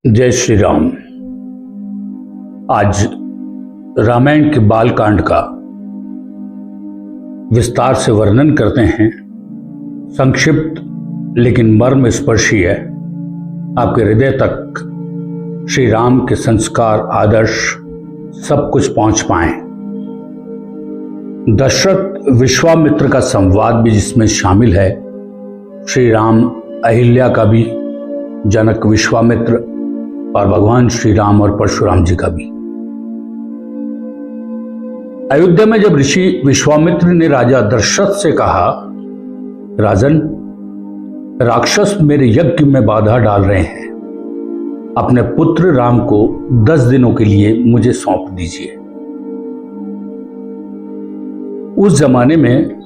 जय श्री राम। आज रामायण के बालकांड का विस्तार से वर्णन करते हैं। संक्षिप्त लेकिन मर्म स्पर्शी है। आपके हृदय तक श्री राम के संस्कार, आदर्श सब कुछ पहुंच पाए। दशरथ विश्वामित्र का संवाद भी जिसमें शामिल है, श्री राम अहिल्या का भी, जनक विश्वामित्र और भगवान श्री राम और परशुराम जी का भी। अयोध्या में जब ऋषि विश्वामित्र ने राजा दशरथ से कहा, राजन, राक्षस मेरे यज्ञ में बाधा डाल रहे हैं, अपने पुत्र राम को 10 दिनों के लिए मुझे सौंप दीजिए। उस जमाने में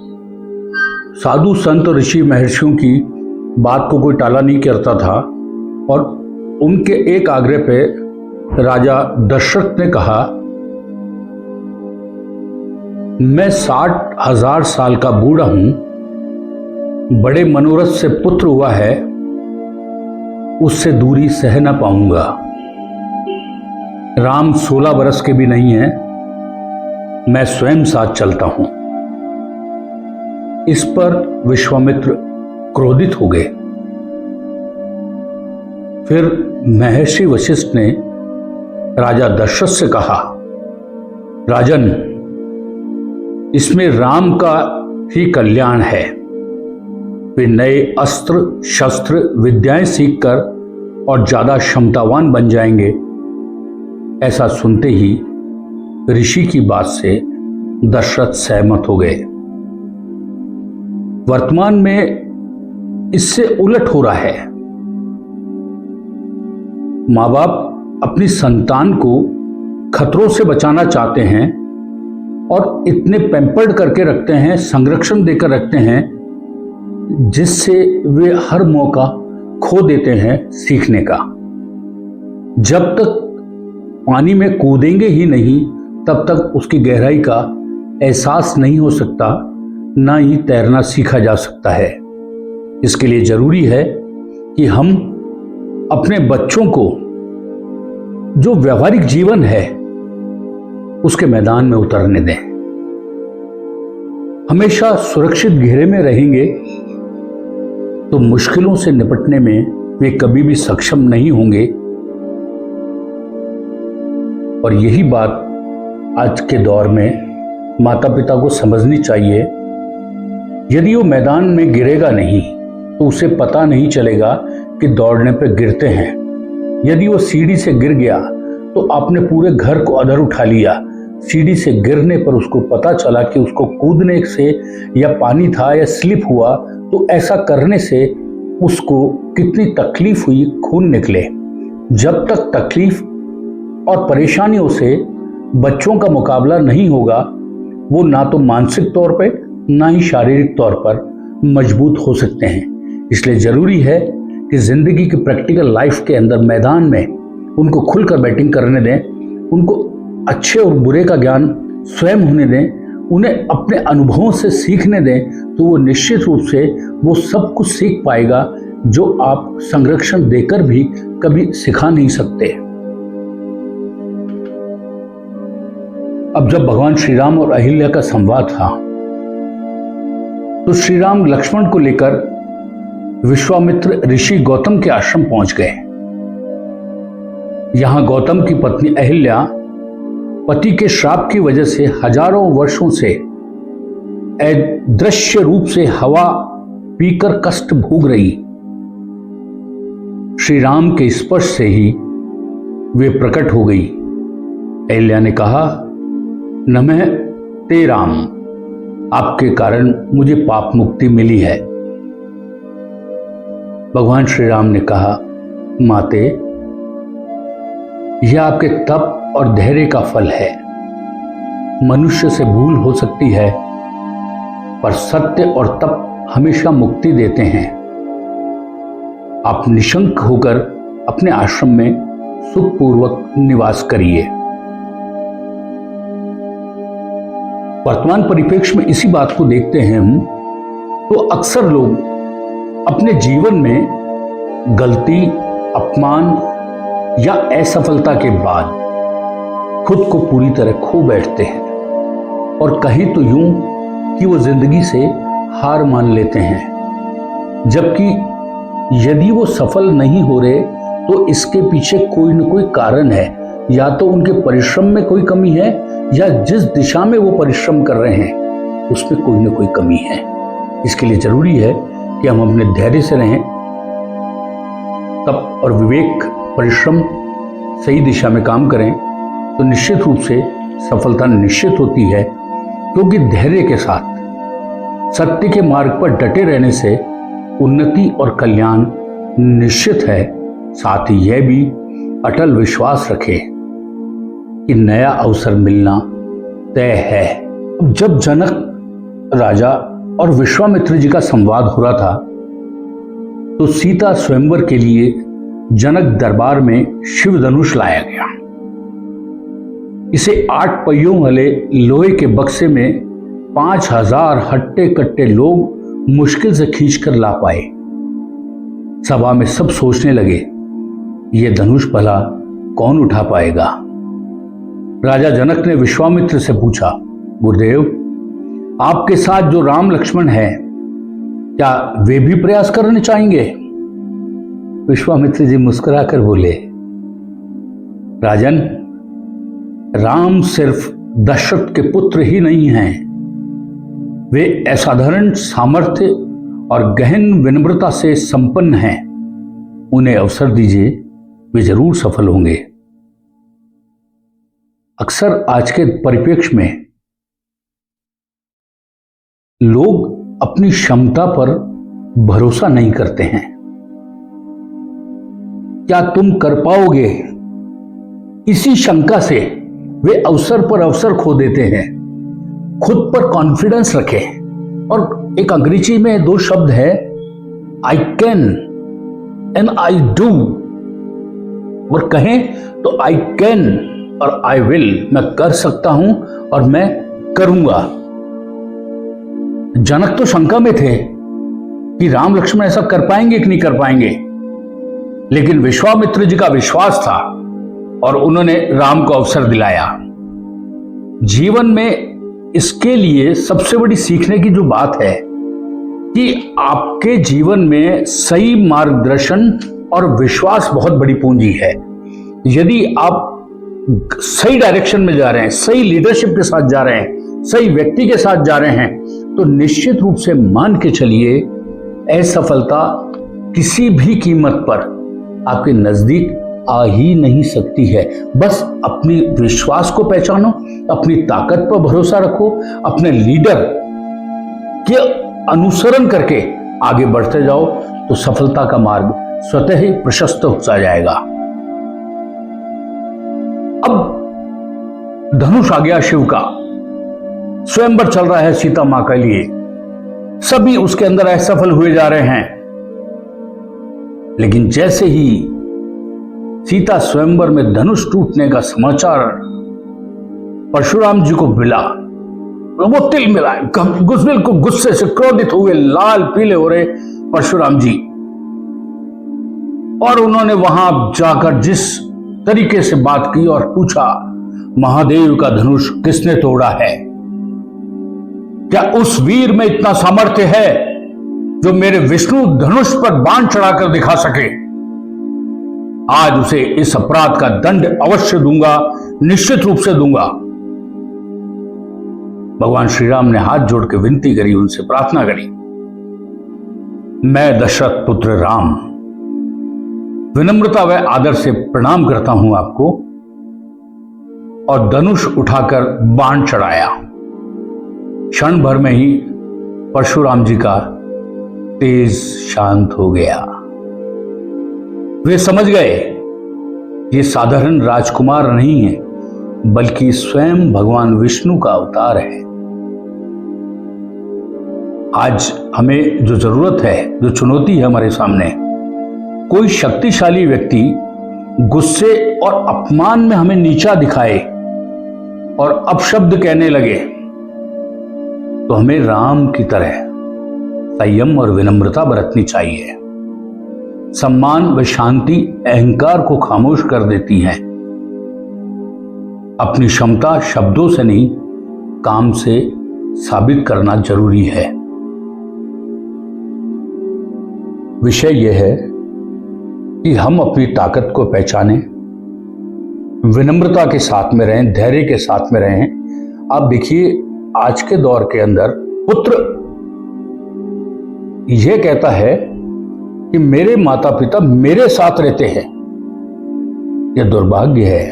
साधु संत और ऋषि महर्षियों की बात को कोई टाला नहीं करता था और उनके एक आग्रह पे राजा दशरथ ने कहा, मैं 60,000 साल का बूढ़ा हूं, बड़े मनोरथ से पुत्र हुआ है, उससे दूरी सह न पाऊंगा। राम 16 वर्ष के भी नहीं है, मैं स्वयं साथ चलता हूं। इस पर विश्वामित्र क्रोधित हो गए। फिर महर्षि वशिष्ठ ने राजा दशरथ से कहा, राजन, इसमें राम का ही कल्याण है। वे नए अस्त्र शस्त्र विद्याएं सीखकर और ज्यादा क्षमतावान बन जाएंगे। ऐसा सुनते ही ऋषि की बात से दशरथ सहमत हो गए। वर्तमान में इससे उलट हो रहा है। माँ बाप अपनी संतान को खतरों से बचाना चाहते हैं और इतने पैम्पर्ड करके रखते हैं, संरक्षण देकर रखते हैं, जिससे वे हर मौका खो देते हैं सीखने का। जब तक पानी में कूदेंगे ही नहीं, तब तक उसकी गहराई का एहसास नहीं हो सकता, ना ही तैरना सीखा जा सकता है। इसके लिए जरूरी है कि हम अपने बच्चों को जो व्यवहारिक जीवन है उसके मैदान में उतरने दें। हमेशा सुरक्षित घेरे में रहेंगे तो मुश्किलों से निपटने में वे कभी भी सक्षम नहीं होंगे। और यही बात आज के दौर में माता पिता को समझनी चाहिए। यदि वो मैदान में गिरेगा नहीं तो उसे पता नहीं चलेगा कि दौड़ने पे गिरते हैं। यदि वो सीढ़ी से गिर गया तो आपने पूरे घर को अधर उठा लिया। सीढ़ी से गिरने पर उसको पता चला कि उसको कूदने से या पानी था या स्लिप हुआ, तो ऐसा करने से उसको कितनी तकलीफ हुई, खून निकले। जब तक तकलीफ और परेशानियों से बच्चों का मुकाबला नहीं होगा, वो ना तो मानसिक तौर पे ना ही शारीरिक तौर पर मजबूत हो सकते हैं। इसलिए जरूरी है कि जिंदगी की प्रैक्टिकल लाइफ के अंदर मैदान में उनको खुलकर बैटिंग करने दें, उनको अच्छे और बुरे का ज्ञान स्वयं होने दें, उन्हें अपने अनुभवों से सीखने दें, तो वो निश्चित रूप से वो सब कुछ सीख पाएगा जो आप संरक्षण देकर भी कभी सिखा नहीं सकते। अब जब भगवान श्री राम और अहिल्या का संवाद था तो श्री राम लक्ष्मण को लेकर विश्वामित्र ऋषि गौतम के आश्रम पहुंच गए। यहां गौतम की पत्नी अहिल्या पति के श्राप की वजह से हजारों वर्षों से अदृश्य रूप से हवा पीकर कष्ट भोग रही। श्री राम के स्पर्श से ही वे प्रकट हो गई। अहिल्या ने कहा, नमः ते राम, आपके कारण मुझे पाप मुक्ति मिली है। भगवान श्री राम ने कहा, माते, यह आपके तप और धैर्य का फल है। मनुष्य से भूल हो सकती है, पर सत्य और तप हमेशा मुक्ति देते हैं। आप निशंक होकर अपने आश्रम में सुखपूर्वक निवास करिए। वर्तमान परिप्रेक्ष्य में इसी बात को देखते हैं हम, तो अक्सर लोग अपने जीवन में गलती, अपमान या असफलता के बाद खुद को पूरी तरह खो बैठते हैं और कहीं तो यूं कि वो जिंदगी से हार मान लेते हैं। जबकि यदि वो सफल नहीं हो रहे तो इसके पीछे कोई न कोई कारण है, या तो उनके परिश्रम में कोई कमी है या जिस दिशा में वो परिश्रम कर रहे हैं उसमें कोई न कोई कमी है। इसके लिए जरूरी है कि हम अपने धैर्य से रहें, तप और विवेक परिश्रम सही दिशा में काम करें तो निश्चित रूप से सफलता निश्चित होती है। क्योंकि धैर्य के साथ सत्य के मार्ग पर डटे रहने से उन्नति और कल्याण निश्चित है। साथ ही यह भी अटल विश्वास रखें कि नया अवसर मिलना तय है। जब जनक राजा और विश्वामित्र जी का संवाद हो रहा था तो सीता स्वयंवर के लिए जनक दरबार में शिव धनुष लाया गया। इसे 8 पहियों वाले लोहे के बक्से में 5000 हट्टे कट्टे लोग मुश्किल से खींचकर ला पाए। सभा में सब सोचने लगे, ये धनुष भला कौन उठा पाएगा। राजा जनक ने विश्वामित्र से पूछा, गुरुदेव, आपके साथ जो राम लक्ष्मण है क्या वे भी प्रयास करने चाहेंगे? विश्वामित्र जी मुस्कुराकर बोले, राजन, राम सिर्फ दशरथ के पुत्र ही नहीं हैं, वे असाधारण सामर्थ्य और गहन विनम्रता से संपन्न हैं। उन्हें अवसर दीजिए, वे जरूर सफल होंगे। अक्सर आज के परिप्रेक्ष्य में लोग अपनी क्षमता पर भरोसा नहीं करते हैं। क्या तुम कर पाओगे, इसी शंका से वे अवसर पर अवसर खो देते हैं। खुद पर कॉन्फिडेंस रखें। और एक अंग्रेजी में 2 शब्द है, I can and I do. और कहें तो आई कैन और आई विल, मैं कर सकता हूं और मैं करूंगा। जनक तो शंका में थे कि राम लक्ष्मण ऐसा कर पाएंगे कि नहीं कर पाएंगे, लेकिन विश्वामित्र जी का विश्वास था और उन्होंने राम को अवसर दिलाया। जीवन में इसके लिए सबसे बड़ी सीखने की जो बात है कि आपके जीवन में सही मार्गदर्शन और विश्वास बहुत बड़ी पूंजी है। यदि आप सही डायरेक्शन में जा रहे हैं, सही लीडरशिप के साथ जा रहे हैं, सही व्यक्ति के साथ जा रहे हैं, तो निश्चित रूप से मान के चलिए असफलता किसी भी कीमत पर आपके नजदीक आ ही नहीं सकती है। बस अपनी विश्वास को पहचानो, अपनी ताकत पर भरोसा रखो, अपने लीडर के अनुसरण करके आगे बढ़ते जाओ तो सफलता का मार्ग स्वतः ही प्रशस्त होता जाएगा। अब धनुष आ गया शिव का, स्वयंवर चल रहा है सीता मां के लिए, सभी उसके अंदर असफल हुए जा रहे हैं। लेकिन जैसे ही सीता स्वयंवर में धनुष टूटने का समाचार परशुराम जी को मिला, वो तिल मिलाए, बिल्कुल गुस्से से क्रोधित हुए, लाल पीले हो रहे परशुराम जी। और उन्होंने वहां जाकर जिस तरीके से बात की और पूछा, महादेव का धनुष किसने तोड़ा है? क्या उस वीर में इतना सामर्थ्य है जो मेरे विष्णु धनुष पर बाण चढ़ाकर दिखा सके? आज उसे इस अपराध का दंड अवश्य दूंगा, निश्चित रूप से दूंगा। भगवान श्री राम ने हाथ जोड़ के विनती करी, उनसे प्रार्थना करी, मैं दशरथ पुत्र राम विनम्रता व आदर से प्रणाम करता हूं आपको। और धनुष उठाकर बाण चढ़ाया। क्षण भर में ही परशुराम जी का तेज शांत हो गया। वे समझ गए ये साधारण राजकुमार नहीं है, बल्कि स्वयं भगवान विष्णु का अवतार है। आज हमें जो जरूरत है, जो चुनौती है हमारे सामने, कोई शक्तिशाली व्यक्ति गुस्से और अपमान में हमें नीचा दिखाए और अपशब्द कहने लगे, तो हमें राम की तरह संयम और विनम्रता बरतनी चाहिए। सम्मान व शांति अहंकार को खामोश कर देती हैं। अपनी क्षमता शब्दों से नहीं, काम से साबित करना जरूरी है। विषय यह है कि हम अपनी ताकत को पहचानें, विनम्रता के साथ में रहें, धैर्य के साथ में रहें। आप देखिए, आज के दौर के अंदर पुत्र यह कहता है कि मेरे माता पिता मेरे साथ रहते हैं। यह दुर्भाग्य है।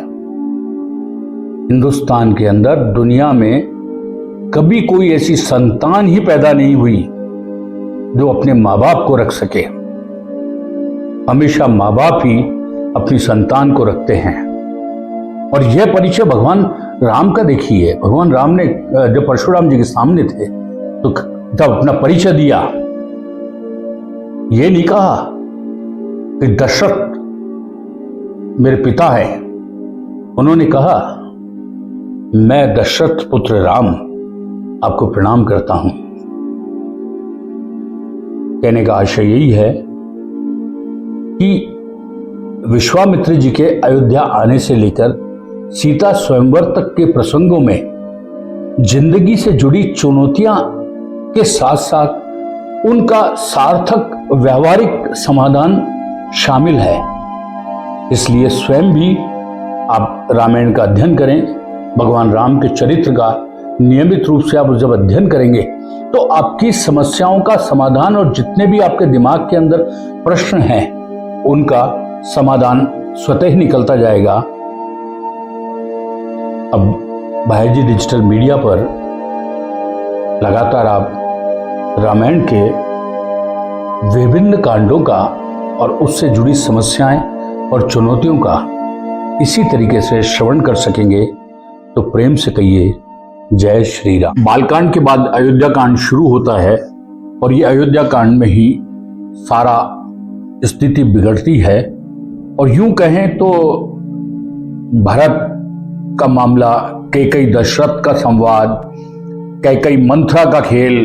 हिंदुस्तान के अंदर, दुनिया में कभी कोई ऐसी संतान ही पैदा नहीं हुई जो अपने माँ बाप को रख सके। हमेशा माँ बाप ही अपनी संतान को रखते हैं। और यह परिचय भगवान राम का देखिए। भगवान राम ने जब परशुराम जी के सामने थे तो जब अपना परिचय दिया, यह नहीं कहा कि दशरथ मेरे पिता है। उन्होंने कहा, मैं दशरथ पुत्र राम आपको प्रणाम करता हूं। कहने का आशय यही है कि विश्वामित्र जी के अयोध्या आने से लेकर सीता स्वयंवर तक के प्रसंगों में जिंदगी से जुड़ी चुनौतियां के साथ साथ उनका सार्थक व्यवहारिक समाधान शामिल है। इसलिए स्वयं भी आप रामायण का अध्ययन करें। भगवान राम के चरित्र का नियमित रूप से आप जब अध्ययन करेंगे तो आपकी समस्याओं का समाधान और जितने भी आपके दिमाग के अंदर प्रश्न हैं उनका समाधान स्वतः ही निकलता जाएगा। अब भाईजी डिजिटल मीडिया पर लगातार आप रामायण के विभिन्न कांडों का और उससे जुड़ी समस्याएं और चुनौतियों का इसी तरीके से श्रवण कर सकेंगे। तो प्रेम से कहिए जय श्री राम। बालकांड के बाद अयोध्या कांड शुरू होता है और ये अयोध्या कांड में ही सारा स्थिति बिगड़ती है। और यूं कहें तो भरत का मामला, कैकेयी दशरथ का संवाद, कैकेयी मंथरा का खेल,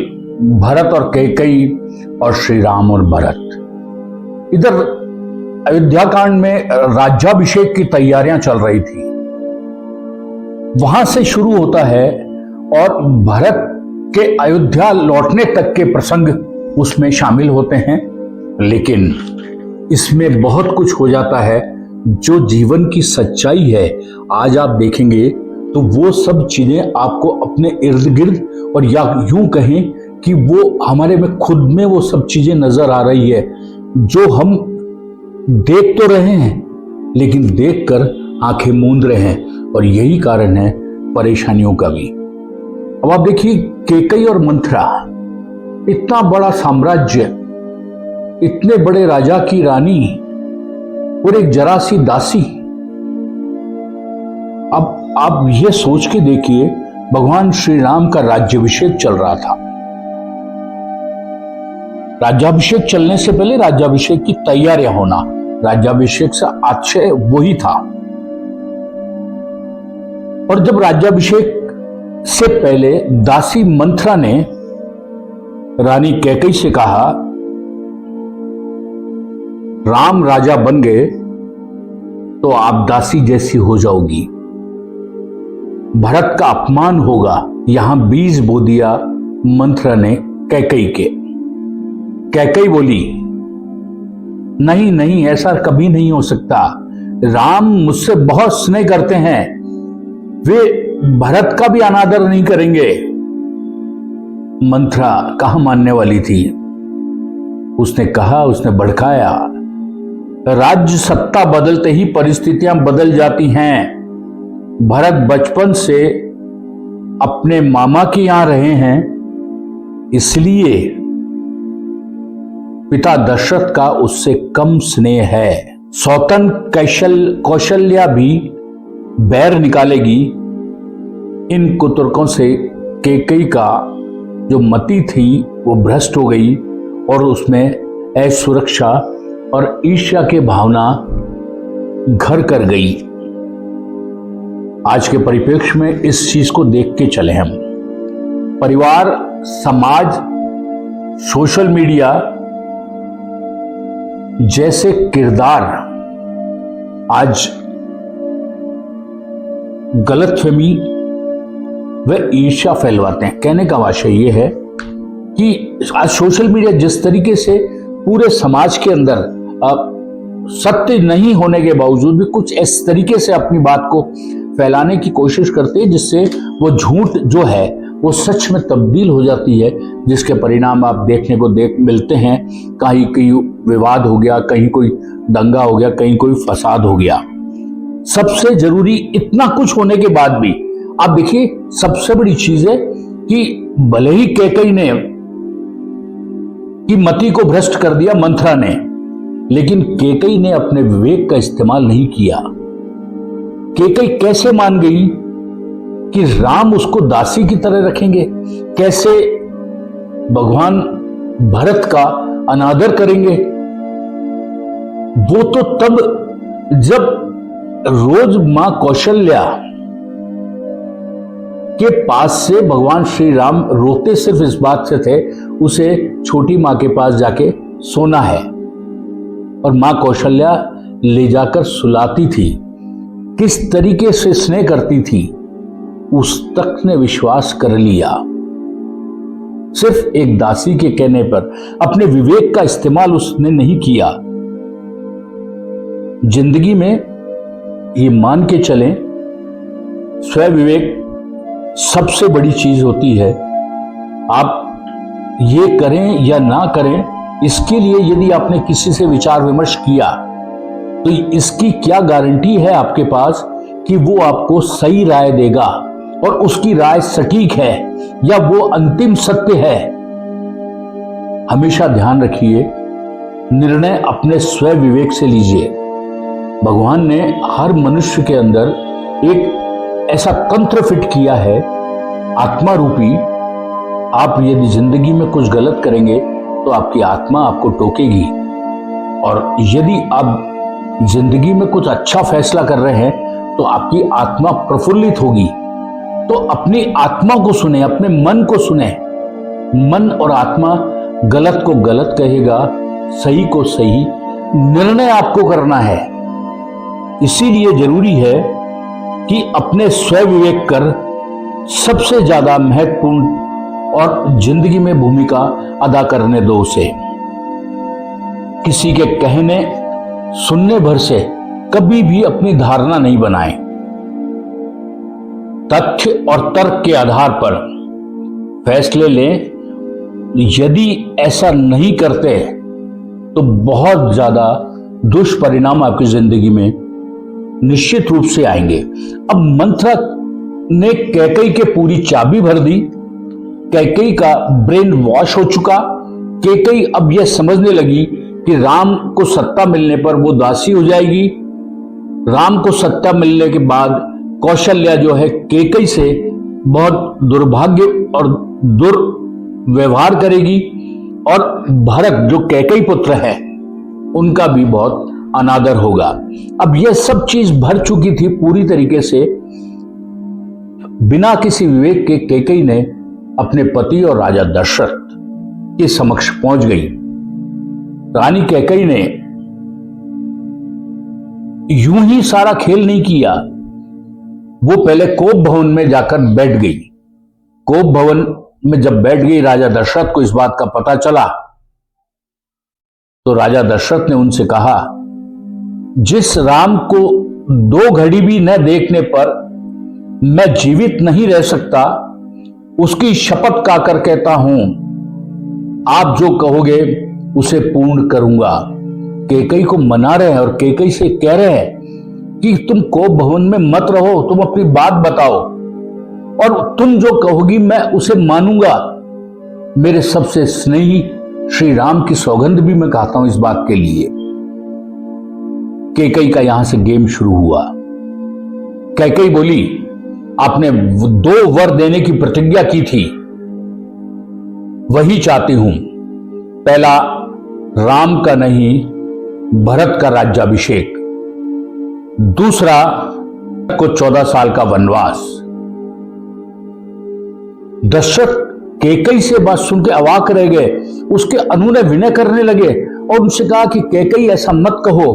भरत और कैकेयी और श्री राम और भरत। इधर अयोध्या कांड में राज्याभिषेक की तैयारियां चल रही थी, वहां से शुरू होता है और भरत के अयोध्या लौटने तक के प्रसंग उसमें शामिल होते हैं। लेकिन इसमें बहुत कुछ हो जाता है जो जीवन की सच्चाई है। आज आप देखेंगे तो वो सब चीजें आपको अपने इर्द गिर्द और या यूं कहें कि वो हमारे में खुद में वो सब चीजें नजर आ रही है जो हम देख तो रहे हैं लेकिन देखकर आंखें मूंद रहे हैं। और यही कारण है परेशानियों का भी। अब आप देखिए, कैकेयी और मंथरा, इतना बड़ा साम्राज्य, इतने बड़े राजा की रानी और एक जरा सी दासी। अब आप ये सोच के देखिए, भगवान श्री राम का राज्याभिषेक चल रहा था। राज्याभिषेक चलने से पहले राज्याभिषेक की तैयारियां होना, राज्याभिषेक से आशय वही था। और जब राज्याभिषेक से पहले दासी मंथरा ने रानी कैकेयी से कहा, राम राजा बन गए तो आप दासी जैसी हो जाओगी, भरत का अपमान होगा। यहां बीज बो दिया मंथरा ने कैकेयी के। कैकेयी बोली, नहीं नहीं, ऐसा कभी नहीं हो सकता। राम मुझसे बहुत स्नेह करते हैं, वे भरत का भी अनादर नहीं करेंगे। मंथरा कहां मानने वाली थी। उसने कहा, उसने भड़काया, राज्य सत्ता बदलते ही परिस्थितियां बदल जाती हैं। भरत बचपन से अपने मामा के यहां रहे हैं, इसलिए पिता दशरथ का उससे कम स्नेह है। सौतन कौशल्या भी बैर निकालेगी इन कुतर्कों से। कैकेयी का जो मति थी वो भ्रष्ट हो गई और उसमें असुरक्षा और ईर्ष्या के भावना घर कर गई। आज के परिप्रेक्ष्य में इस चीज को देख के चले हम। परिवार, समाज, सोशल मीडिया, जैसे किरदार आज गलतफहमी व ईर्ष्या फैलवाते हैं। कहने का आशय यह है कि आज सोशल मीडिया जिस तरीके से पूरे समाज के अंदर सत्य नहीं होने के बावजूद भी कुछ इस तरीके से अपनी बात को फैलाने की कोशिश करते हैं जिससे वो झूठ जो है वो सच में तब्दील हो जाती है, जिसके परिणाम आप देखने को मिलते हैं। कहीं कहीं विवाद हो गया, कहीं कोई दंगा हो गया, कहीं कोई फसाद हो गया। सबसे जरूरी इतना कुछ होने के बाद भी आप देखिए, सबसे बड़ी चीज है कि भले ही कैकेयी ने की मति को भ्रष्ट कर दिया मंथरा ने, लेकिन कैकेयी ने अपने विवेक का इस्तेमाल नहीं किया। कैकेयी कैसे मान गई कि राम उसको दासी की तरह रखेंगे, कैसे भगवान भरत का अनादर करेंगे। वो तो तब जब रोज मां कौशल्या के पास से भगवान श्री राम रोते सिर्फ इस बात से थे उसे छोटी मां के पास जाके सोना है, और मां कौशल्या ले जाकर सुलाती थी। किस तरीके से स्नेह करती थी उस तक ने विश्वास कर लिया। सिर्फ एक दासी के कहने पर अपने विवेक का इस्तेमाल उसने नहीं किया। जिंदगी में ये मान के चलें, स्व विवेक सबसे बड़ी चीज होती है। आप ये करें या ना करें, इसके लिए यदि आपने किसी से विचार विमर्श किया तो इसकी क्या गारंटी है आपके पास कि वो आपको सही राय देगा और उसकी राय सटीक है या वो अंतिम सत्य है। हमेशा ध्यान रखिए, निर्णय अपने स्व विवेक से लीजिए। भगवान ने हर मनुष्य के अंदर एक ऐसा तंत्र फिट किया है, आत्मा रूपी। आप यदि जिंदगी में कुछ गलत करेंगे तो आपकी आत्मा आपको टोकेगी, और यदि आप जिंदगी में कुछ अच्छा फैसला कर रहे हैं तो आपकी आत्मा प्रफुल्लित होगी। तो अपनी आत्मा को सुने, अपने मन को सुने। मन और आत्मा गलत को गलत कहेगा, सही को सही। निर्णय आपको करना है। इसीलिए जरूरी है कि अपने स्व विवेक कर सबसे ज्यादा महत्वपूर्ण और जिंदगी में भूमिका अदा करने दो उसे। किसी के कहने सुनने भर से कभी भी अपनी धारणा नहीं बनाएं। तथ्य और तर्क के आधार पर फैसले लें। यदि ऐसा नहीं करते तो बहुत ज्यादा दुष्परिणाम आपकी जिंदगी में निश्चित रूप से आएंगे। अब मंथरा ने कैकेयी के पूरी चाबी भर दी। कैकेयी का ब्रेन वॉश हो चुका। कैकेयी अब यह समझने लगी कि राम को सत्ता मिलने पर वो दासी हो जाएगी। राम को सत्ता मिलने के बाद कौशल्या जो है कैकेयी से बहुत दुर्भाग्य और दुर्व्यवहार करेगी, और भरत जो कैकेयी पुत्र है उनका भी बहुत अनादर होगा। अब यह सब चीज भर चुकी थी पूरी तरीके से। बिना किसी विवेक के कैकेयी ने अपने पति और राजा दशरथ के समक्ष पहुंच गई। रानी कैकेयी ने यूं ही सारा खेल नहीं किया। वो पहले कोप भवन में जाकर बैठ गई। कोप भवन में जब बैठ गई, राजा दशरथ को इस बात का पता चला तो राजा दशरथ ने उनसे कहा, जिस राम को 2 घड़ी भी न देखने पर मैं जीवित नहीं रह सकता, उसकी शपथ खाकर कहता हूं, आप जो कहोगे उसे पूर्ण करूंगा। कैकेयी को मना रहे हैं और कैकेयी से कह रहे हैं कि तुम कोप भवन में मत रहो, तुम अपनी बात बताओ, और तुम जो कहोगी मैं उसे मानूंगा। मेरे सबसे स्नेही श्री राम की सौगंध भी मैं कहता हूं इस बात के लिए। कैकेयी का यहां से गेम शुरू हुआ। कैकेयी बोली, आपने 2 वर देने की प्रतिज्ञा की थी, वही चाहती हूं। पहला, राम का नहीं भरत का राज्याभिषेक। दूसरा, को 14 साल का वनवास। दशरथ कैकेयी से बात सुन के अवाक रह गए। उसके अनुनय विनय करने लगे और उनसे कहा कि कैकेयी ऐसा मत कहो,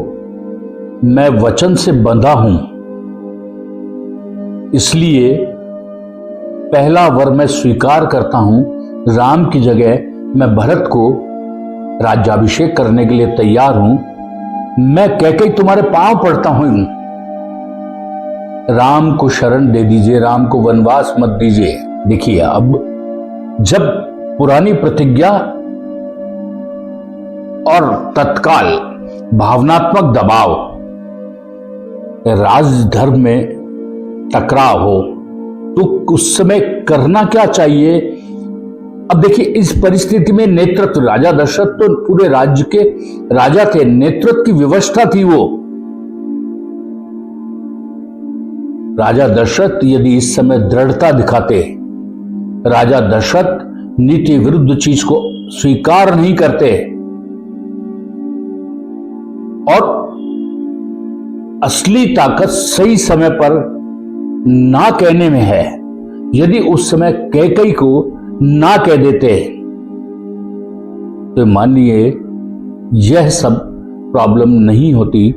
मैं वचन से बंधा हूं, इसलिए पहला वर मैं स्वीकार करता हूं, राम की जगह मैं भरत को राज्याभिषेक करने के लिए तैयार हूं। मैं कैकेयी तुम्हारे पांव पड़ता हूं, राम को शरण दे दीजिए, राम को वनवास मत दीजिए। देखिए, अब जब पुरानी प्रतिज्ञा और तत्काल भावनात्मक दबाव, राजधर्म में टकराव हो, तो उस समय करना क्या चाहिए? अब देखिए, इस परिस्थिति में नेतृत्व, राजा दशरथ तो पूरे राज्य के राजा थे, नेतृत्व की व्यवस्था थी वो। राजा दशरथ यदि इस समय दृढ़ता दिखाते, राजा दशरथ नीति विरुद्ध चीज को स्वीकार नहीं करते और असली ताकत सही समय पर ना कहने में है, यदि उस समय कैकेयी को ना कह देते तो मानिए यह सब प्रॉब्लम नहीं होती।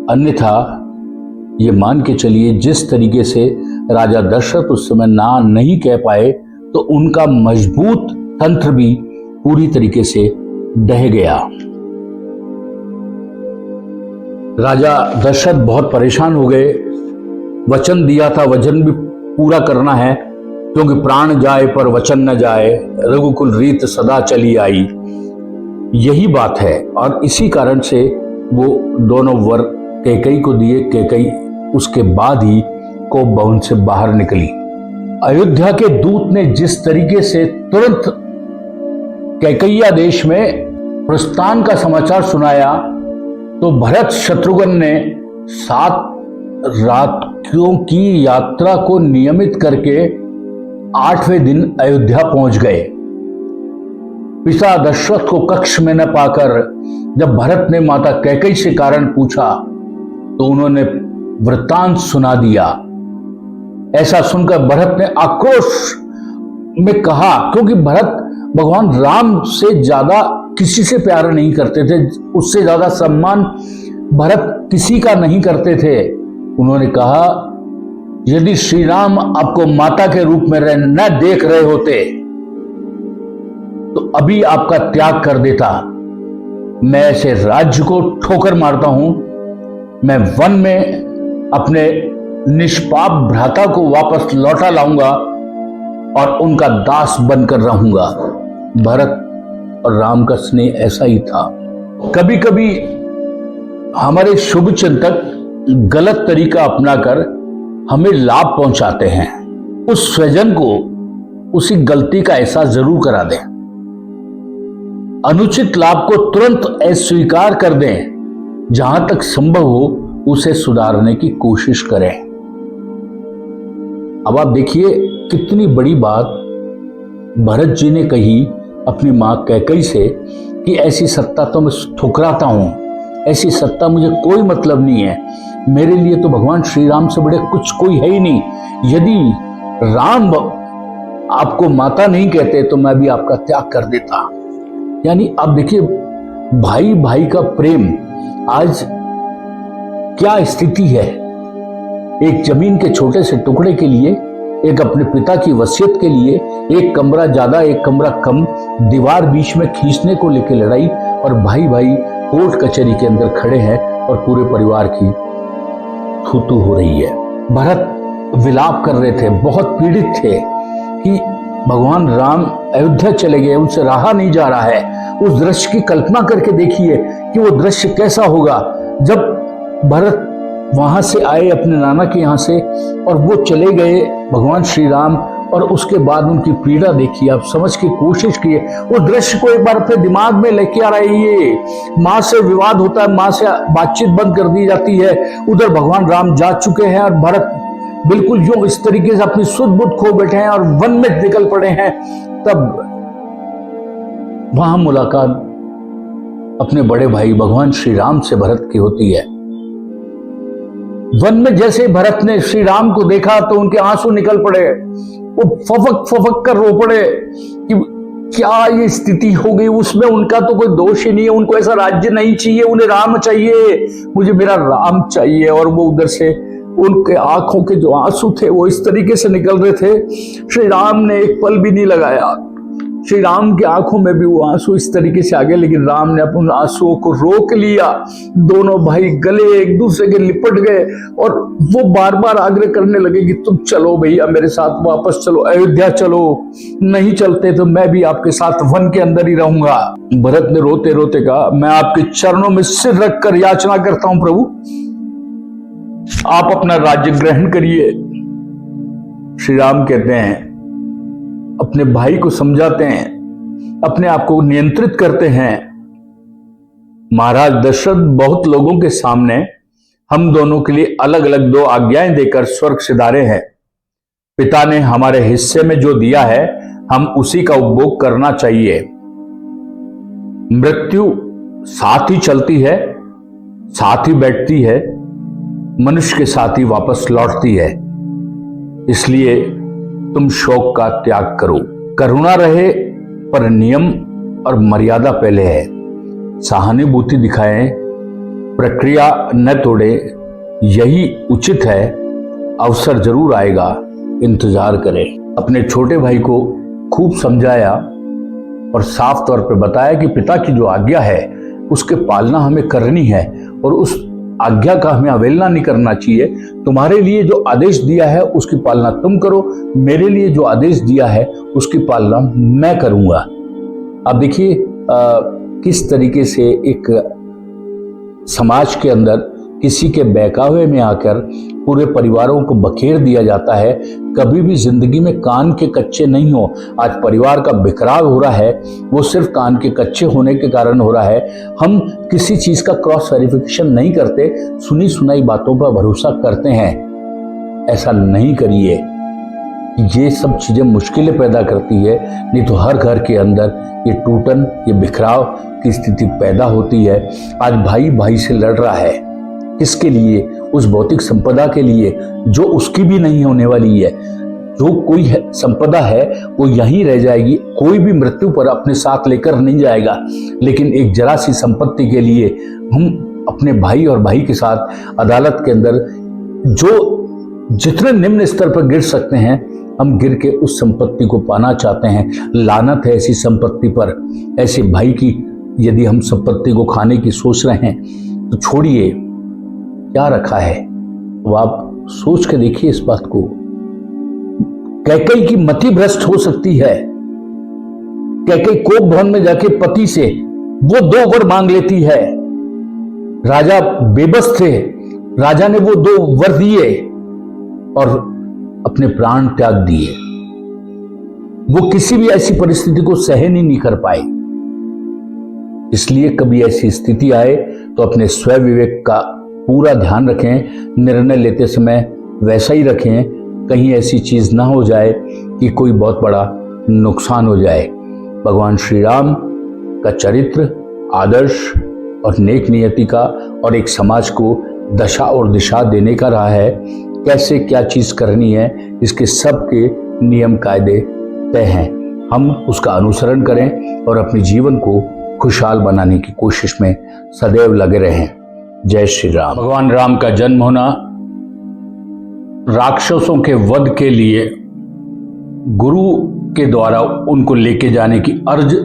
अन्यथा ये मान के चलिए, जिस तरीके से राजा दशरथ उस समय ना नहीं कह पाए तो उनका मजबूत तंत्र भी पूरी तरीके से ढह गया। राजा दशरथ बहुत परेशान हो गए। वचन दिया था, वचन भी पूरा करना है, क्योंकि प्राण जाए पर वचन न जाए, रघुकुल रीत सदा चली आई, यही बात है। और इसी कारण से वो दोनों वर कैकेयी को दिए। कैकेयी उसके बाद ही कोप भवन से बाहर निकली। अयोध्या के दूत ने जिस तरीके से तुरंत कैकेय्या देश में प्रस्थान का समाचार सुनाया, तो भरत शत्रुघ्न ने 7 रातों की यात्रा को नियमित करके 8वें दिन अयोध्या पहुंच गए। पिता दशरथ को कक्ष में न पाकर जब भरत ने माता कैकेयी से कारण पूछा तो उन्होंने वृत्तांत सुना दिया। ऐसा सुनकर भरत ने आक्रोश में कहा, क्योंकि भरत भगवान राम से ज्यादा किसी से प्यार नहीं करते थे, उससे ज्यादा सम्मान भरत किसी का नहीं करते थे। उन्होंने कहा, यदि श्री राम आपको माता के रूप में न देख रहे होते तो अभी आपका त्याग कर देता। मैं ऐसे राज्य को ठोकर मारता हूं, मैं वन में अपने निष्पाप भ्राता को वापस लौटा लाऊंगा और उनका दास बनकर रहूंगा। भरत और राम का स्नेह ऐसा ही था। कभी कभी हमारे शुभ चिंतक गलत तरीका अपनाकर हमें लाभ पहुंचाते हैं। उस स्वजन को उसी गलती का एहसास जरूर करा दें। अनुचित लाभ को तुरंत अस्वीकार कर दें। जहां तक संभव हो उसे सुधारने की कोशिश करें। अब आप देखिए कितनी बड़ी बात भरत जी ने कही अपनी मां कैकेयी से कि ऐसी सत्ता तो मैं ठुकराता हूं, ऐसी सत्ता मुझे कोई मतलब नहीं है, मेरे लिए तो भगवान श्री राम से बड़े कुछ कोई है ही नहीं। यदि राम आपको माता नहीं कहते तो मैं भी आपका त्याग कर देता। यानी अब देखिए भाई भाई का प्रेम आज क्या स्थिति है। एक जमीन के छोटे से टुकड़े के लिए, एक अपने पिता की वसीयत के लिए, एक कमरा ज्यादा एक कमरा कम, दीवार बीच में खींचने को लेकर लड़ाई, और भाई भाई कोर्ट कचहरी के अंदर खड़े हैं और पूरे परिवार की थू हो रही है। भरत विलाप कर रहे थे, बहुत पीड़ित थे कि भगवान राम अयोध्या चले गए, उनसे रहा नहीं जा रहा है। उस दृश्य की कल्पना करके देखिए कि वो दृश्य कैसा होगा जब भरत वहां से आए अपने नाना के यहाँ से और वो चले गए भगवान श्री राम, और उसके बाद उनकी पीड़ा देखिए। आप समझ की कोशिश किए, उस दृश्य को एक बार अपने दिमाग में लेके आ रहिए। माँ से विवाद होता है, माँ से बातचीत बंद कर दी जाती है, उधर भगवान राम जा चुके हैं और भरत बिल्कुल यूं इस तरीके से अपनी सुध बुद्ध खो बैठे हैं और वन में निकल पड़े हैं। तब वहां मुलाकात अपने बड़े भाई भगवान श्री राम से भरत की होती है। वन में जैसे भरत ने श्री राम को देखा तो उनके आंसू निकल पड़े, वो फफक फफक कर रो पड़े कि क्या ये स्थिति हो गई। उसमें उनका तो कोई दोष ही नहीं है, उनको ऐसा राज्य नहीं चाहिए, उन्हें राम चाहिए, मुझे मेरा राम चाहिए। और वो उधर से उनके आंखों के जो आंसू थे वो इस तरीके से निकल रहे थे, श्री राम ने एक पल भी नहीं लगाया। श्री राम की आंखों में भी वो आंसू इस तरीके से आ गए, लेकिन राम ने अपने आंसुओं को रोक लिया। दोनों भाई गले एक दूसरे के लिपट गए और वो बार बार आग्रह करने लगे कि तुम चलो भैया मेरे साथ, वापस चलो, अयोध्या चलो, नहीं चलते तो मैं भी आपके साथ वन के अंदर ही रहूंगा। भरत ने रोते रोते कहा, मैं आपके चरणों में सिर रखकर याचना करता हूं प्रभु, आप अपना राज्य ग्रहण करिए। श्री राम कहते हैं, अपने भाई को समझाते हैं, अपने आप को नियंत्रित करते हैं। महाराज दशरथ बहुत लोगों के सामने हम दोनों के लिए अलग अलग दो आज्ञाएं देकर स्वर्ग सिधारे हैं। पिता ने हमारे हिस्से में जो दिया है हम उसी का उपभोग करना चाहिए। मृत्यु साथ ही चलती है, साथ ही बैठती है, मनुष्य के साथ ही वापस लौटती है। इसलिए तुम शोक का त्याग करो, करुणा रहे पर नियम और मर्यादा पहले है। सहानुभूति दिखाएं, प्रक्रिया न तोड़े, यही उचित है। अवसर जरूर आएगा, इंतजार करें। अपने छोटे भाई को खूब समझाया और साफ तौर पे बताया कि पिता की जो आज्ञा है उसके पालना हमें करनी है और उस आज्ञा का हमें अवहेलना नहीं करना चाहिए। तुम्हारे लिए जो आदेश दिया है उसकी पालना तुम करो, मेरे लिए जो आदेश दिया है उसकी पालना मैं करूंगा। अब देखिए किस तरीके से एक समाज के अंदर किसी के बहकावे में आकर पूरे परिवारों को बखेर दिया जाता है। कभी भी जिंदगी में कान के कच्चे नहीं हो। आज परिवार का बिखराव हो रहा है, वो सिर्फ कान के कच्चे होने के कारण हो रहा है। हम किसी चीज का क्रॉस वेरिफिकेशन नहीं करते, सुनी सुनाई बातों पर भरोसा करते हैं। ऐसा नहीं करिए, ये सब चीजें मुश्किलें पैदा करती है। नहीं तो हर घर के अंदर ये टूटन, ये बिखराव की स्थिति पैदा होती है। आज भाई भाई से लड़ रहा है, किसके लिए? उस भौतिक संपदा के लिए जो उसकी भी नहीं होने वाली है। जो कोई संपदा है वो यहीं रह जाएगी, कोई भी मृत्यु पर अपने साथ लेकर नहीं जाएगा। लेकिन एक जरा सी संपत्ति के लिए हम अपने भाई और भाई के साथ अदालत के अंदर जो जितने निम्न स्तर पर गिर सकते हैं हम गिर के उस संपत्ति को पाना चाहते हैं। लानत है ऐसी संपत्ति पर। ऐसे भाई की यदि हम संपत्ति को खाने की सोच रहे हैं तो छोड़िए, क्या रखा है वो आप सोच के देखिए इस बात को। कैकेयी की मति भ्रष्ट हो सकती है। कैकेयी कोप भवन में जाके पति से वो 2 वर मांग लेती है। राजा बेबस थे, राजा ने वो 2 वर दिए और अपने प्राण त्याग दिए। वो किसी भी ऐसी परिस्थिति को सहन ही नहीं कर पाए। इसलिए कभी ऐसी स्थिति आए तो अपने स्व विवेक का पूरा ध्यान रखें। निर्णय लेते समय वैसा ही रखें, कहीं ऐसी चीज ना हो जाए कि कोई बहुत बड़ा नुकसान हो जाए। भगवान श्री राम का चरित्र, आदर्श और नेक नियति का और एक समाज को दशा और दिशा देने का रहा है। कैसे क्या चीज करनी है इसके सब के नियम कायदे तय हैं। हम उसका अनुसरण करें और अपने जीवन को खुशहाल बनाने की कोशिश में सदैव लगे रहें। जय श्री राम। भगवान राम का जन्म होना राक्षसों के वध के लिए गुरु के द्वारा उनको लेके जाने की अर्ज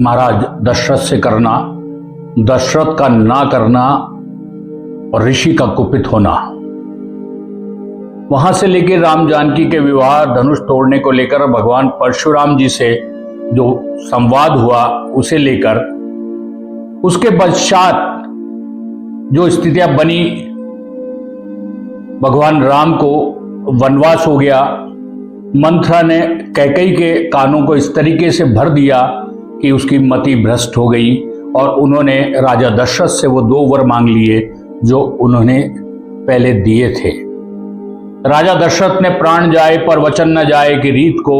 महाराज दशरथ से करना, दशरथ का ना करना और ऋषि का कुपित होना, वहां से लेकर राम जानकी के विवाह, धनुष तोड़ने को लेकर भगवान परशुराम जी से जो संवाद हुआ उसे लेकर, उसके पश्चात जो स्थितियां बनी, भगवान राम को वनवास हो गया। मंथरा ने कैकेयी के कानों को इस तरीके से भर दिया कि उसकी मति भ्रष्ट हो गई और उन्होंने राजा दशरथ से वो 2 वर मांग लिए जो उन्होंने पहले दिए थे। राजा दशरथ ने प्राण जाए पर वचन न जाए की रीत को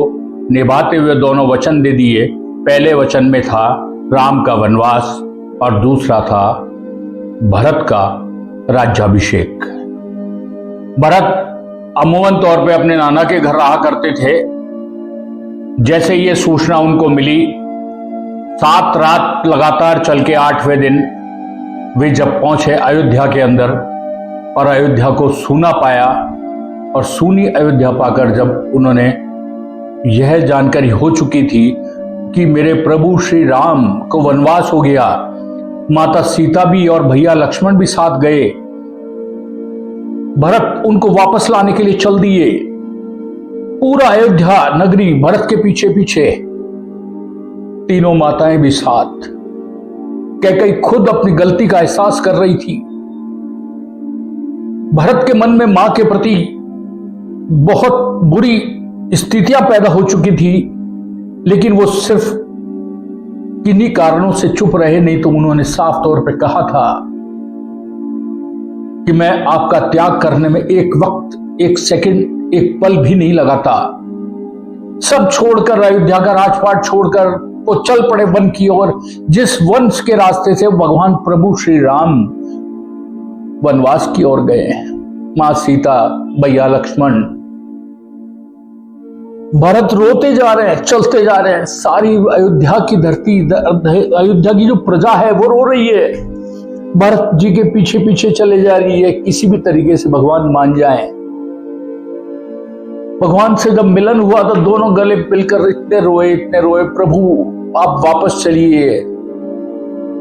निभाते हुए दोनों वचन दे दिए। पहले वचन में था राम का वनवास और दूसरा था भरत का राज्याभिषेक। भरत अमूमन तौर पे अपने नाना के घर रहा करते थे। जैसे ये सूचना उनको मिली, 7 रात लगातार चल के 8वें दिन वे जब पहुंचे अयोध्या के अंदर और अयोध्या को सूना पाया, और सूनी अयोध्या पाकर जब उन्होंने यह जानकारी हो चुकी थी कि मेरे प्रभु श्री राम को वनवास हो गया, माता सीता भी और भैया लक्ष्मण भी साथ गए, भरत उनको वापस लाने के लिए चल दिए, पूरा अयोध्या नगरी भरत के पीछे पीछे, तीनों माताएं भी साथ। कैकेयी खुद अपनी गलती का एहसास कर रही थी। भरत के मन में मां के प्रति बहुत बुरी स्थितियां पैदा हो चुकी थी, लेकिन वो सिर्फ किन्हीं कारणों से चुप रहे, नहीं तो उन्होंने साफ तौर पे कहा था कि मैं आपका त्याग करने में एक वक्त, एक सेकंड, एक पल भी नहीं लगाता। सब छोड़कर, अयोध्या का राजपाट छोड़कर वो चल पड़े वन की ओर, जिस वंश के रास्ते से भगवान प्रभु श्री राम वनवास की ओर गए। मां सीता, भैया लक्ष्मण, भरत रोते जा रहे हैं, चलते जा रहे हैं। सारी अयोध्या की धरती, अयोध्या की जो प्रजा है वो रो रही है, भरत जी के पीछे पीछे चले जा रही है, किसी भी तरीके से भगवान मान जाएं। भगवान से जब मिलन हुआ तो दोनों गले मिलकर इतने रोए, प्रभु आप वापस चलिए।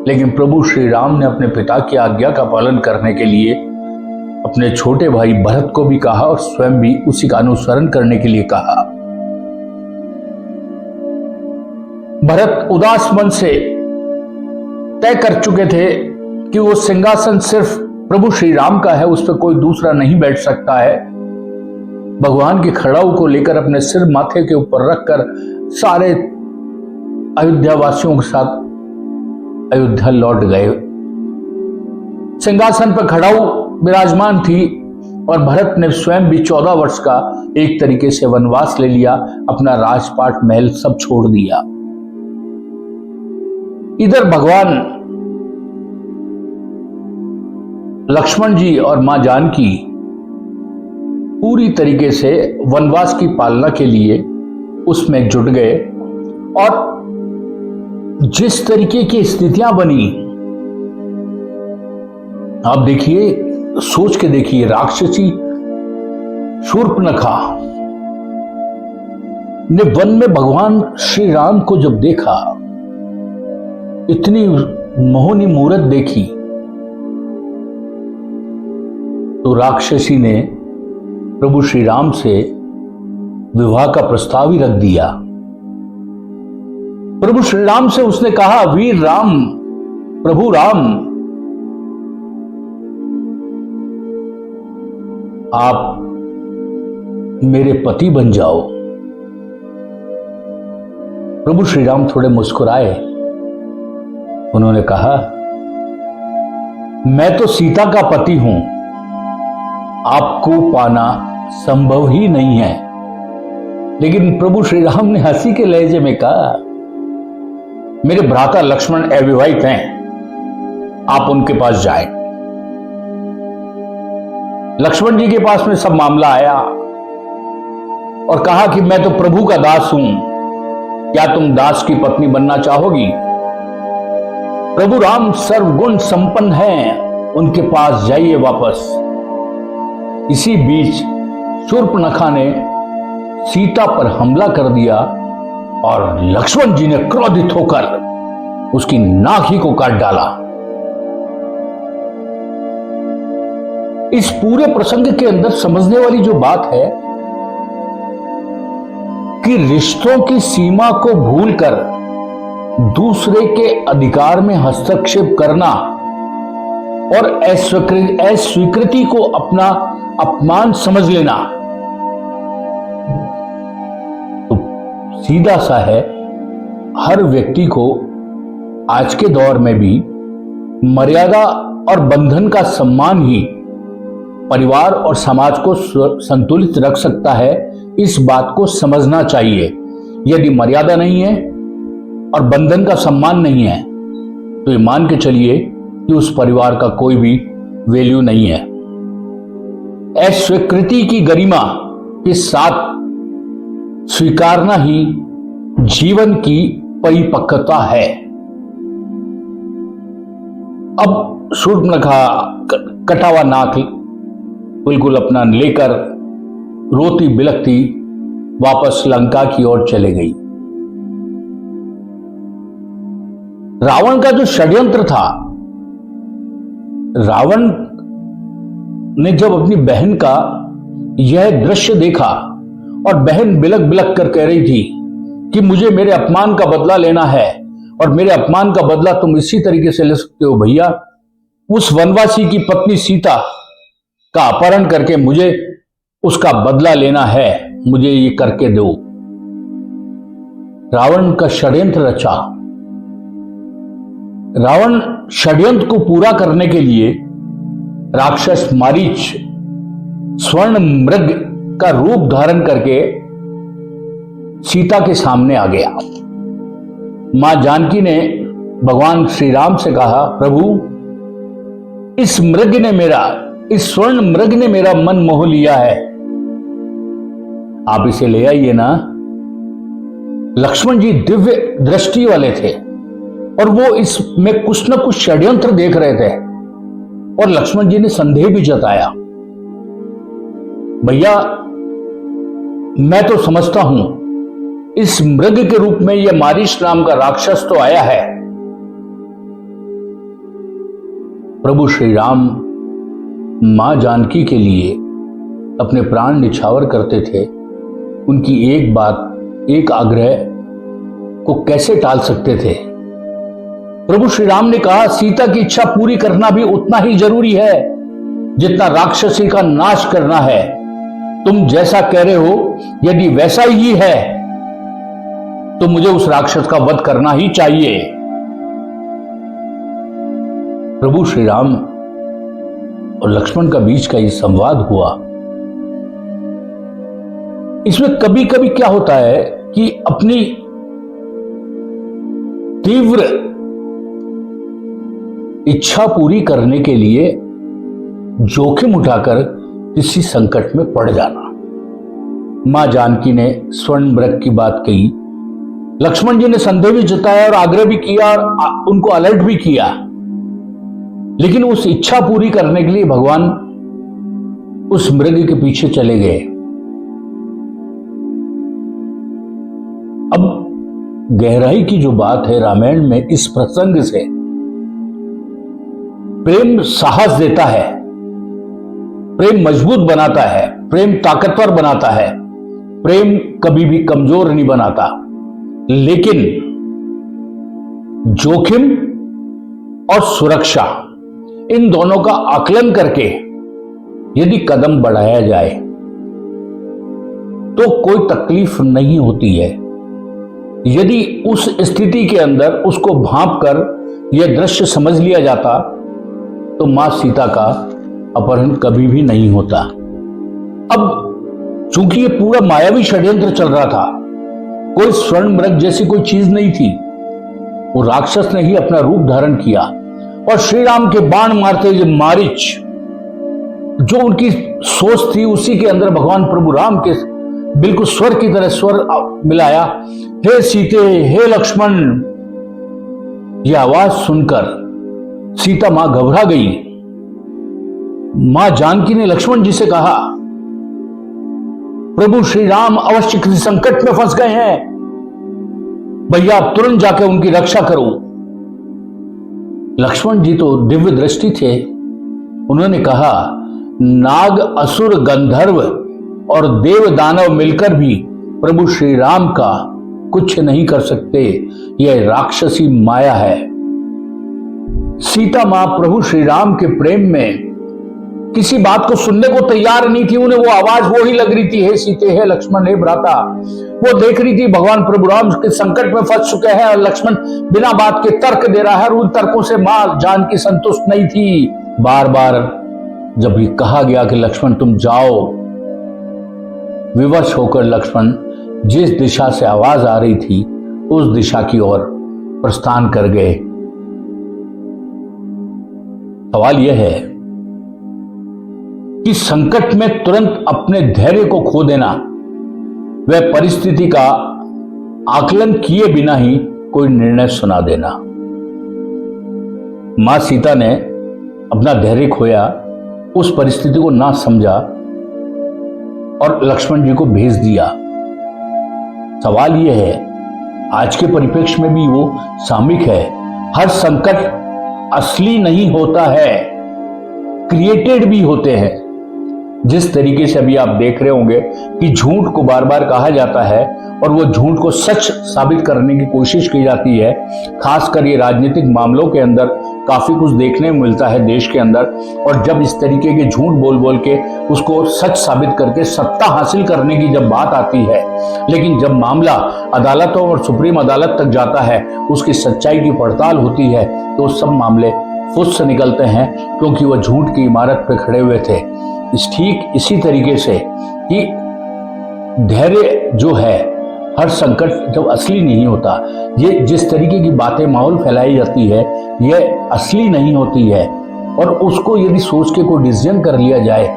लेकिन प्रभु श्री राम ने अपने पिता की आज्ञा का पालन करने के लिए अपने छोटे भाई भरत को भी कहा और स्वयं भी उसी का अनुसरण करने के लिए कहा। भरत उदास मन से तय कर चुके थे कि वो सिंहासन सिर्फ प्रभु श्री राम का है, उस पर कोई दूसरा नहीं बैठ सकता है। भगवान के खड़ाऊ को लेकर अपने सिर माथे के ऊपर रखकर सारे अयोध्या वासियों के साथ अयोध्या लौट गए। सिंहासन पर खड़ाऊ विराजमान थी और भरत ने स्वयं भी 14 वर्ष का एक तरीके से वनवास ले लिया, अपना राजपाट महल सब छोड़ दिया। इधर भगवान लक्ष्मण जी और मां जानकी पूरी तरीके से वनवास की पालना के लिए उसमें जुट गए, और जिस तरीके की स्थितियां बनी, आप देखिए, सोच के देखिए, राक्षसी शूर्पणखा ने वन में भगवान श्री राम को जब देखा, इतनी मोहनी मूरत देखी, तो राक्षसी ने प्रभु श्री राम से विवाह का प्रस्ताव ही रख दिया। प्रभु श्री राम से उसने कहा, वीर राम, प्रभु राम, आप मेरे पति बन जाओ। प्रभु श्री राम थोड़े मुस्कुराए, उन्होंने कहा, मैं तो सीता का पति हूं, आपको पाना संभव ही नहीं है। लेकिन प्रभु श्री राम ने हंसी के लहजे में कहा, मेरे भ्राता लक्ष्मण अविवाहित हैं, आप उनके पास जाएं। लक्ष्मण जी के पास में सब मामला आया और कहा कि मैं तो प्रभु का दास हूं, क्या तुम दास की पत्नी बनना चाहोगी? प्रभु राम सर्वगुण संपन्न हैं, उनके पास जाइए वापस। इसी बीच शूर्पणखा ने सीता पर हमला कर दिया और लक्ष्मण जी ने क्रोधित होकर उसकी नाक ही को काट डाला। इस पूरे प्रसंग के अंदर समझने वाली जो बात है कि रिश्तों की सीमा को भूलकर दूसरे के अधिकार में हस्तक्षेप करना और अस्वीकृति को अपना अपमान समझ लेना तो सीधा सा है। हर व्यक्ति को आज के दौर में भी मर्यादा और बंधन का सम्मान ही परिवार और समाज को संतुलित रख सकता है। इस बात को समझना चाहिए। यदि मर्यादा नहीं है और बंधन का सम्मान नहीं है तो ये मान के चलिए कि उस परिवार का कोई भी वैल्यू नहीं है। अस्वीकृति की गरिमा के साथ स्वीकारना ही जीवन की परिपक्वता है। अब शूर्पणखा कटा हुआ नाक बिल्कुल अपना लेकर रोती बिलखती वापस लंका की ओर चले गई। रावण का जो षड्यंत्र था, रावण ने जब अपनी बहन का यह दृश्य देखा और बहन बिलख बिलख कर कह रही थी कि मुझे मेरे अपमान का बदला लेना है और मेरे अपमान का बदला तुम इसी तरीके से ले सकते हो भैया, उस वनवासी की पत्नी सीता का अपहरण करके मुझे उसका बदला लेना है, मुझे ये करके दो। रावण का षड्यंत्र रचा। रावण षड्यंत्र को पूरा करने के लिए राक्षस मारीच स्वर्ण मृग का रूप धारण करके सीता के सामने आ गया। मां जानकी ने भगवान श्री राम से कहा, प्रभु इस स्वर्ण मृग ने मेरा मन मोह लिया है, आप इसे ले आइए ना। लक्ष्मण जी दिव्य दृष्टि वाले थे और वो इसमें कुछ न कुछ षड्यंत्र देख रहे थे और लक्ष्मण जी ने संदेह भी जताया, भैया मैं तो समझता हूं इस मृग के रूप में यह मारीच नाम का राक्षस तो आया है। प्रभु श्री राम मां जानकी के लिए अपने प्राण निछावर करते थे, उनकी एक बात एक आग्रह को कैसे टाल सकते थे। प्रभु श्री राम ने कहा, सीता की इच्छा पूरी करना भी उतना ही जरूरी है जितना राक्षसी का नाश करना है। तुम जैसा कह रहे हो यदि वैसा ही है तो मुझे उस राक्षस का वध करना ही चाहिए। प्रभु श्री राम और लक्ष्मण का बीच का ये संवाद हुआ। इसमें कभी कभी क्या होता है कि अपनी तीव्र इच्छा पूरी करने के लिए जोखिम उठाकर किसी संकट में पड़ जाना। मां जानकी ने स्वर्ण मृग की बात कही, लक्ष्मण जी ने संदेह भी जताया और आग्रह भी किया और उनको अलर्ट भी किया, लेकिन उस इच्छा पूरी करने के लिए भगवान उस मृग के पीछे चले गए। अब गहराई की जो बात है रामायण में, इस प्रसंग से प्रेम साहस देता है, प्रेम मजबूत बनाता है, प्रेम ताकतवर बनाता है, प्रेम कभी भी कमजोर नहीं बनाता। लेकिन जोखिम और सुरक्षा इन दोनों का आकलन करके यदि कदम बढ़ाया जाए तो कोई तकलीफ नहीं होती है। यदि उस स्थिति के अंदर उसको भांप कर यह दृश्य समझ लिया जाता तो मां सीता का अपहरण कभी भी नहीं होता। अब चूंकि यह पूरा मायावी षड्यंत्र चल रहा था, कोई स्वर्ण मृग जैसी कोई चीज नहीं थी, वो राक्षस ने ही अपना रूप धारण किया और श्री राम के बाण मारते हुए मारीच जो उनकी सोच थी उसी के अंदर भगवान प्रभु राम के बिल्कुल स्वर की तरह स्वर मिलाया, हे सीते हे लक्ष्मण। यह आवाज सुनकर सीता मां घबरा गई। मां जानकी ने लक्ष्मण जी से कहा, प्रभु श्री राम अवश्य किसी संकट में फंस गए हैं, भैया आप तुरंत जाकर उनकी रक्षा करो। लक्ष्मण जी तो दिव्य दृष्टि थे, उन्होंने कहा, नाग असुर गंधर्व और देव दानव मिलकर भी प्रभु श्री राम का कुछ नहीं कर सकते, यह राक्षसी माया है। सीता मां प्रभु श्री राम के प्रेम में किसी बात को सुनने को तैयार नहीं थी। उन्हें वो आवाज वो ही लग रही थी, हे सीते हे लक्ष्मण हे भ्राता। वो देख रही थी भगवान प्रभु राम के संकट में फंस चुके हैं और लक्ष्मण बिना बात के तर्क दे रहा है और उन तर्कों से मां जानकी संतुष्ट नहीं थी। बार बार जब ये कहा गया कि लक्ष्मण तुम जाओ, विवश होकर लक्ष्मण जिस दिशा से आवाज आ रही थी उस दिशा की ओर प्रस्थान कर गए। सवाल यह है कि संकट में तुरंत अपने धैर्य को खो देना वह परिस्थिति का आकलन किए बिना ही कोई निर्णय सुना देना। मां सीता ने अपना धैर्य खोया, उस परिस्थिति को ना समझा और लक्ष्मण जी को भेज दिया। सवाल यह है, आज के परिप्रेक्ष्य में भी वो सामयिक है। हर संकट असली नहीं होता है, क्रिएटेड भी होते हैं। जिस तरीके से अभी आप देख रहे होंगे कि झूठ को बार बार कहा जाता है और वो झूठ को सच साबित करने की कोशिश की जाती है, खासकर ये राजनीतिक मामलों के अंदर काफी कुछ देखने में मिलता है देश के अंदर। और जब इस तरीके के झूठ बोल बोल के उसको सच साबित करके सत्ता हासिल करने की जब बात आती है, लेकिन जब मामला अदालतों और सुप्रीम अदालत तक जाता है, उसकी सच्चाई की पड़ताल होती है, तो सब मामले फुस से निकलते हैं, क्योंकि वह झूठ की इमारत पर खड़े हुए थे। ठीक इसी तरीके से कि धैर्य जो है, हर संकट जब असली नहीं होता, ये जिस तरीके की बातें माहौल फैलाई जाती है, ये असली नहीं होती है। और उसको यदि सोच के कोई डिसीजन कर लिया जाए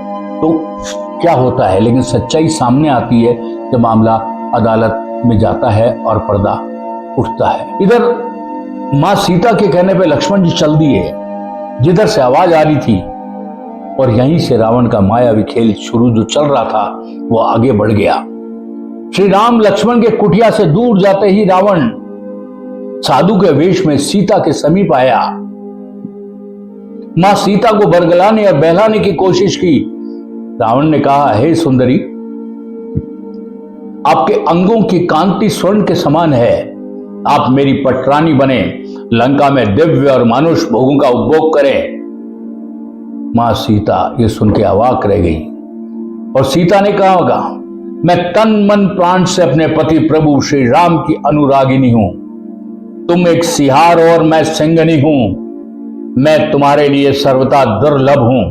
तो क्या होता है, लेकिन सच्चाई सामने आती है जब मामला अदालत में जाता है और पर्दा उठता है। इधर मां सीता के कहने पे लक्ष्मण जी चल दिए जिधर से आवाज आ रही थी, और यहीं से रावण का मायावी खेल शुरू जो चल रहा था वो आगे बढ़ गया। श्री राम लक्ष्मण के कुटिया से दूर जाते ही रावण साधु के वेश में सीता के समीप आया। मां सीता को बरगलाने और बहलाने की कोशिश की। रावण ने कहा, हे सुंदरी, आपके अंगों की कांति स्वर्ण के समान है। आप मेरी पटरानी बने, लंका में दिव्य और मानुष भोगों का उपभोग करें। मां सीता ये सुन के अवाक रह गई और सीता ने कहा, मैं तन मन प्राण से अपने पति प्रभु श्री राम की अनुरागिनी हूं। तुम एक सिहार और मैं सिंगनी हूं। मैं तुम्हारे लिए सर्वथा दुर्लभ हूं।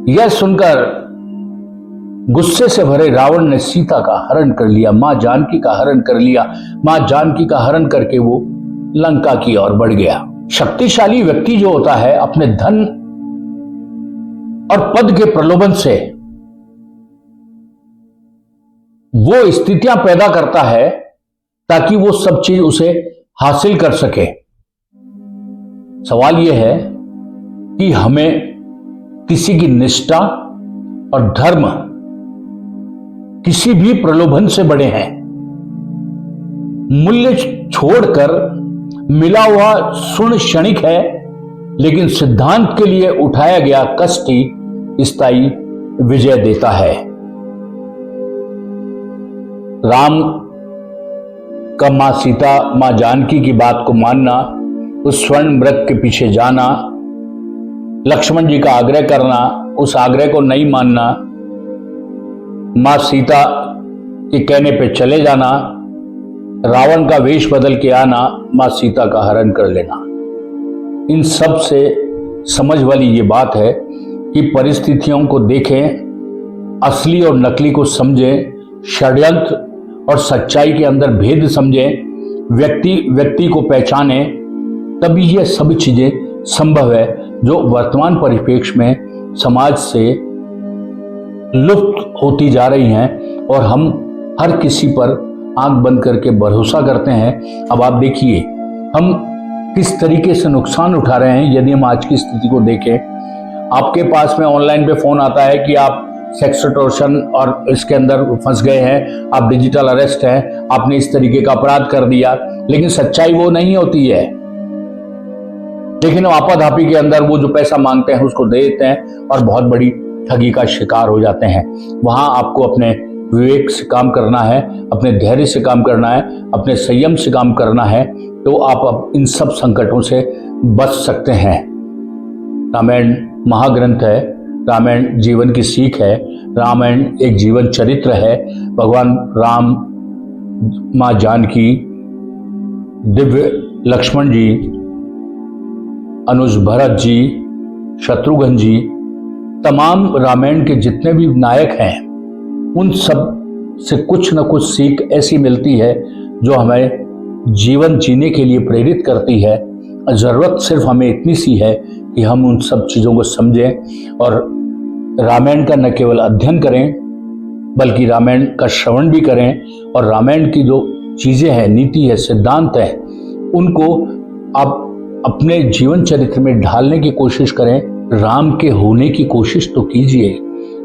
यह सुनकर गुस्से से भरे रावण ने सीता का हरण कर लिया, मां जानकी का हरण कर लिया। मां जानकी का हरण करके वो लंका की ओर बढ़ गया। शक्तिशाली व्यक्ति जो होता है, अपने धन और पद के प्रलोभन से वो स्थितियां पैदा करता है ताकि वो सब चीज उसे हासिल कर सके। सवाल यह है कि हमें किसी की निष्ठा और धर्म किसी भी प्रलोभन से बड़े हैं। मूल्य छोड़कर मिला हुआ सुन क्षणिक है, लेकिन सिद्धांत के लिए उठाया गया कष्ट ही स्थायी विजय देता है। राम का मां सीता, मां जानकी की बात को मानना, उस स्वर्ण मृग के पीछे जाना, लक्ष्मण जी का आग्रह करना, उस आग्रह को नहीं मानना, मां सीता के कहने पे चले जाना, रावण का वेश बदल के आना, मां सीता का हरण कर लेना, इन सब से समझ वाली ये बात है कि परिस्थितियों को देखें, असली और नकली को समझें, षड्यंत्र और सच्चाई के अंदर भेद समझें, व्यक्ति को पहचानें, तभी ये सभी चीजें संभव है जो वर्तमान परिप्रेक्ष्य में समाज से लुप्त होती जा रही हैं और हम हर किसी पर आंख बंद करके भरोसा करते हैं। अब आप देखिए हम किस तरीके से नुकसान उठा रहे हैं। यदि हम आज की स्थिति को देखें, आपके पास में ऑनलाइन पे फोन आता है कि आप सेक्स एक्सटॉर्शन और इसके अंदर फंस गए हैं, आप डिजिटल अरेस्ट हैं, आपने इस तरीके का अपराध कर दिया, लेकिन सच्चाई वो नहीं होती है। लेकिन आपाधापी के अंदर वो जो पैसा मांगते हैं उसको दे देते हैं और बहुत बड़ी ठगी का शिकार हो जाते हैं। वहां आपको अपने विवेक से काम करना है, अपने धैर्य से काम करना है, अपने संयम से काम करना है, तो आप इन सब संकटों से बच सकते हैं। रामायण महाग्रंथ है, रामायण जीवन की सीख है, रामायण एक जीवन चरित्र है। भगवान राम, मां जानकी, दिव्य लक्ष्मण जी, अनुज भरत जी, शत्रुघ्न जी, तमाम रामायण के जितने भी नायक हैं, उन सब से कुछ न कुछ सीख ऐसी मिलती है जो हमें जीवन जीने के लिए प्रेरित करती है। जरूरत सिर्फ हमें इतनी सी है कि हम उन सब चीजों को समझें और रामायण का न केवल अध्ययन करें बल्कि रामायण का श्रवण भी करें और रामायण की जो चीजें हैं, नीति है, सिद्धांत है, उनको आप अपने जीवन चरित्र में ढालने की कोशिश करें। राम के होने की कोशिश तो कीजिए,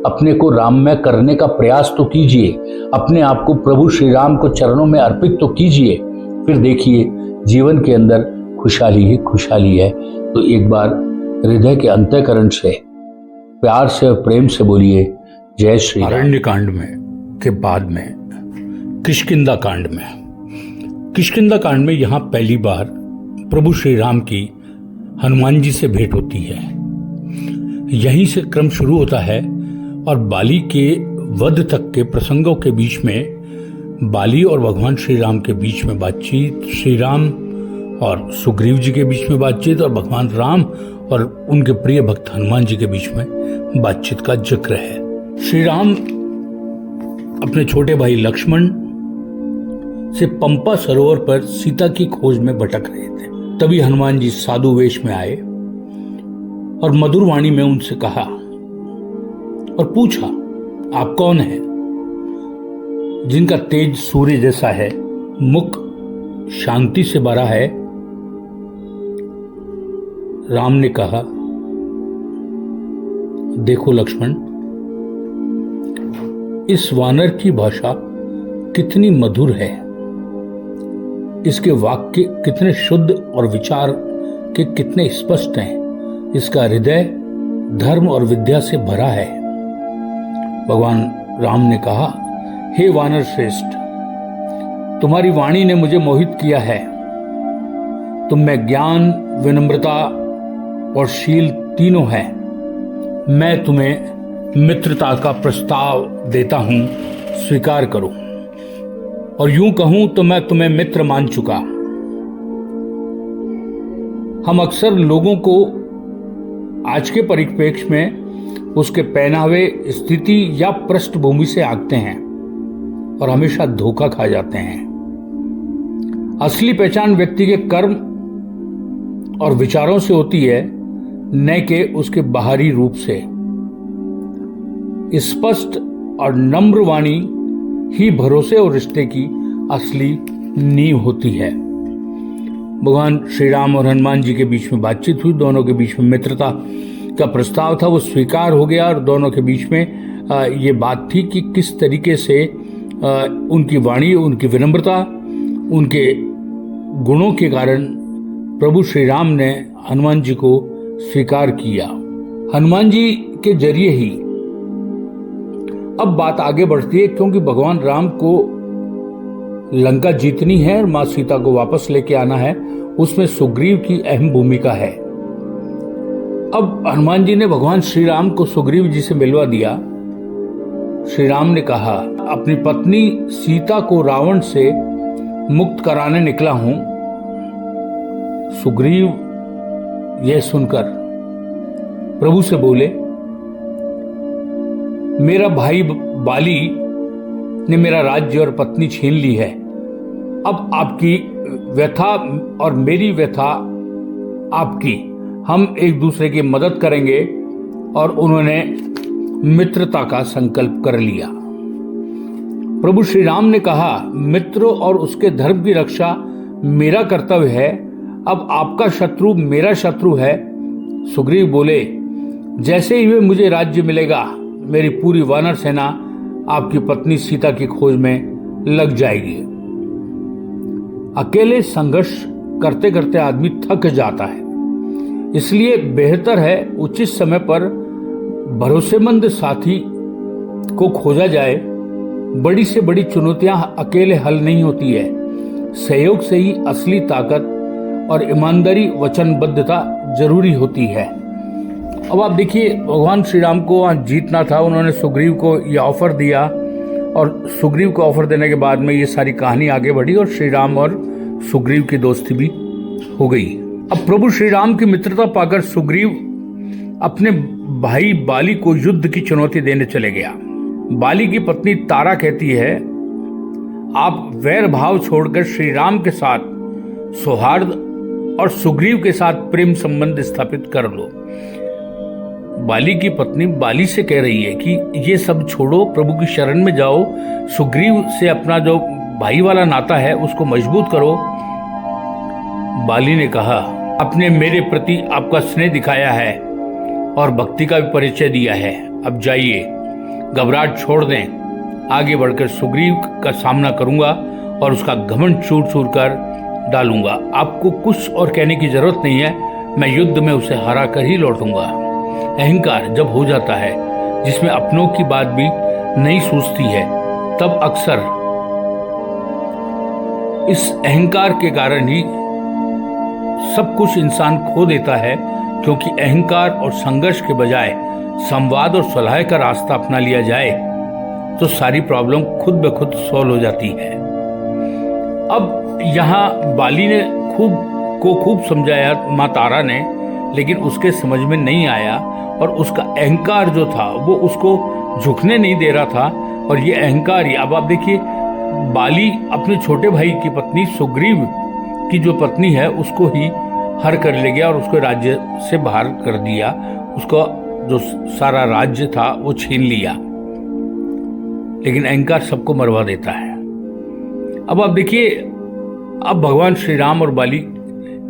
अपने को राममय करने का प्रयास तो कीजिए, अपने आप को प्रभु श्री राम को चरणों में अर्पित तो कीजिए। फिर देखिए जीवन के अंदर खुशहाली ही खुशहाली है। तो एक बार हृदय के अंतःकरण से प्यार से और प्रेम से बोलिए जय श्री राम। अरण्य कांड में के बाद में किष्किंधा कांड में यहाँ पहली बार प्रभु श्री राम की हनुमान जी से भेंट होती है। यहीं से क्रम शुरू होता है और बाली के वध तक के प्रसंगों के बीच में बाली और भगवान श्री राम के बीच में बातचीत, श्री राम और सुग्रीव जी के बीच में बातचीत और भगवान राम और उनके प्रिय भक्त हनुमान जी के बीच में बातचीत का जिक्र है। श्री राम अपने छोटे भाई लक्ष्मण से पंपा सरोवर पर सीता की खोज में भटक रहे थे। तभी हनुमान जी साधु वेश में आए और मधुर वाणी में उनसे कहा और पूछा, आप कौन हैं? जिनका तेज सूर्य जैसा है, मुख शांति से भरा है। राम ने कहा, देखो लक्ष्मण, इस वानर की भाषा कितनी मधुर है, इसके वाक्य कितने शुद्ध और विचार के कितने स्पष्ट हैं। इसका हृदय धर्म और विद्या से भरा है। भगवान राम ने कहा, हे वानर श्रेष्ठ, तुम्हारी वाणी ने मुझे मोहित किया है। तुम में ज्ञान, विनम्रता और शील तीनों है। मैं तुम्हें मित्रता का प्रस्ताव देता हूं, स्वीकार करो। और यूं कहूं तो मैं तुम्हें मित्र मान चुका। हम अक्सर लोगों को आज के परिप्रेक्ष्य में उसके पहनावे, स्थिति या पृष्ठभूमि से आंकते हैं और हमेशा धोखा खा जाते हैं। असली पहचान व्यक्ति के कर्म और विचारों से होती है, न कि उसके बाहरी रूप से। स्पष्ट और नम्र वाणी ही भरोसे और रिश्ते की असली नींव होती है। भगवान श्री राम और हनुमान जी के बीच में बातचीत हुई, दोनों के बीच में मित्रता का प्रस्ताव था, वो स्वीकार हो गया और दोनों के बीच में ये बात थी कि किस तरीके से उनकी वाणी, उनकी विनम्रता, उनके गुणों के कारण प्रभु श्री राम ने हनुमान जी को स्वीकार किया। हनुमान जी के जरिए ही अब बात आगे बढ़ती है, क्योंकि भगवान राम को लंका जीतनी है और मां सीता को वापस लेके आना है। उसमें सुग्रीव की अहम भूमिका है। अब हनुमान जी ने भगवान श्री राम को सुग्रीव जी से मिलवा दिया। श्री राम ने कहा, अपनी पत्नी सीता को रावण से मुक्त कराने निकला हूं। सुग्रीव यह सुनकर प्रभु से बोले, मेरा भाई बाली ने मेरा राज्य और पत्नी छीन ली है। अब आपकी व्यथा और मेरी व्यथा आपकी, हम एक दूसरे की मदद करेंगे। और उन्होंने मित्रता का संकल्प कर लिया। प्रभु श्री राम ने कहा, मित्र और उसके धर्म की रक्षा मेरा कर्तव्य है। अब आपका शत्रु मेरा शत्रु है। सुग्रीव बोले, जैसे ही मुझे राज्य मिलेगा, मेरी पूरी वानर सेना आपकी पत्नी सीता की खोज में लग जाएगी। अकेले संघर्ष करते करते आदमी थक जाता है, इसलिए बेहतर है उचित समय पर भरोसेमंद साथी को खोजा जाए। बड़ी से बड़ी चुनौतियां अकेले हल नहीं होती है, सहयोग से ही असली ताकत और ईमानदारी, वचनबद्धता जरूरी होती है। अब आप देखिए, भगवान श्री राम को वहां जीतना था। उन्होंने सुग्रीव को यह ऑफर दिया और सुग्रीव को ऑफर देने के बाद में ये सारी कहानी आगे बढ़ी और श्री राम और सुग्रीव की दोस्ती भी हो गई। अब प्रभु श्री राम की मित्रता पाकर सुग्रीव अपने भाई बाली को युद्ध की चुनौती देने चले गया। बाली की पत्नी तारा कहती है, आप वैर भाव छोड़कर श्री राम के साथ सौहार्द और सुग्रीव के साथ प्रेम संबंध स्थापित कर लो। बाली की पत्नी बाली से कह रही है कि ये सब छोड़ो, प्रभु की शरण में जाओ, सुग्रीव से अपना जो भाई वाला नाता है उसको मजबूत करो। बाली ने कहा, आपने मेरे प्रति आपका स्नेह दिखाया है और भक्ति का भी परिचय दिया है। अब जाइए, घबराहट छोड़ दें। आगे बढ़कर सुग्रीव का सामना करूंगा और उसका घमंड चूर चूर कर डालूंगा। आपको कुछ और कहने की जरूरत नहीं है, मैं युद्ध में उसे हरा कर ही लौटूंगा। अहंकार जब हो जाता है, जिसमें अपनों की बात भी नहीं सूझती है, तब अक्सर इस अहंकार के कारण ही सब कुछ इंसान खो देता है। क्योंकि अहंकार और संघर्ष के बजाय संवाद और सलाह का रास्ता अपना लिया जाए तो सारी प्रॉब्लम खुद ब खुद सॉल्व हो जाती है। अब यहाँ बाली ने खूब समझाया माँ तारा ने, लेकिन उसके समझ में नहीं आया और उसका अहंकार जो था वो उसको झुकने नहीं दे रहा था। और ये अहंकार ही, अब आप देखिए, बाली अपने छोटे भाई की पत्नी सुग्रीव की जो पत्नी है उसको ही हर कर ले गया और उसको राज्य से बाहर कर दिया। उसका जो सारा राज्य था वो छीन लिया। लेकिन अहंकार सबको मरवा देता है। अब आप देखिए, अब भगवान श्री राम और बाली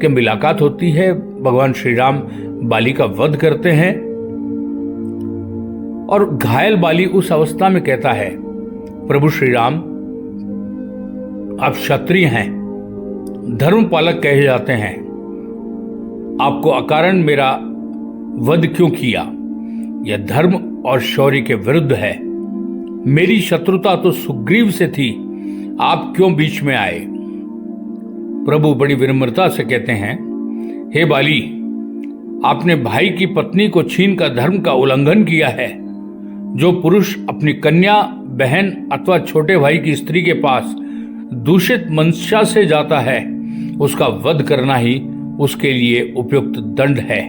की मुलाकात होती है। भगवान श्री राम बाली का वध करते हैं और घायल बाली उस अवस्था में कहता है, प्रभु श्री राम, आप क्षत्रिय हैं, धर्म पालक कहे जाते हैं, आपको अकारण मेरा वध क्यों किया? यह धर्म और शौर्य के विरुद्ध है। मेरी शत्रुता तो सुग्रीव से थी, आप क्यों बीच में आए? प्रभु बड़ी विनम्रता से कहते हैं, हे बाली, आपने भाई की पत्नी को छीन कर धर्म का उल्लंघन किया है। जो पुरुष अपनी कन्या, बहन अथवा छोटे भाई की स्त्री के पास दूषित मंशा से जाता है, उसका वध करना ही उसके लिए उपयुक्त दंड है।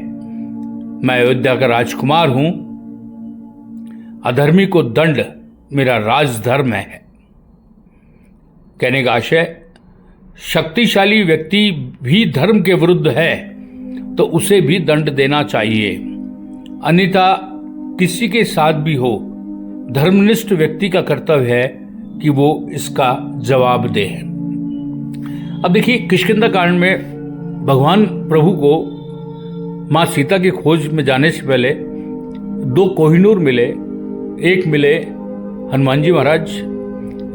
मैं अयोध्या का राजकुमार हूं, अधर्मी को दंड मेरा राजधर्म है। कहने का आशय, शक्तिशाली व्यक्ति भी धर्म के विरुद्ध है तो उसे भी दंड देना चाहिए, अन्यथा किसी के साथ भी हो, धर्मनिष्ठ व्यक्ति का कर्तव्य है कि वो इसका जवाब दे। अब देखिए, किष्किंधा कांड में भगवान प्रभु को माँ सीता की खोज में जाने से पहले दो कोहिनूर मिले। एक मिले हनुमान जी महाराज,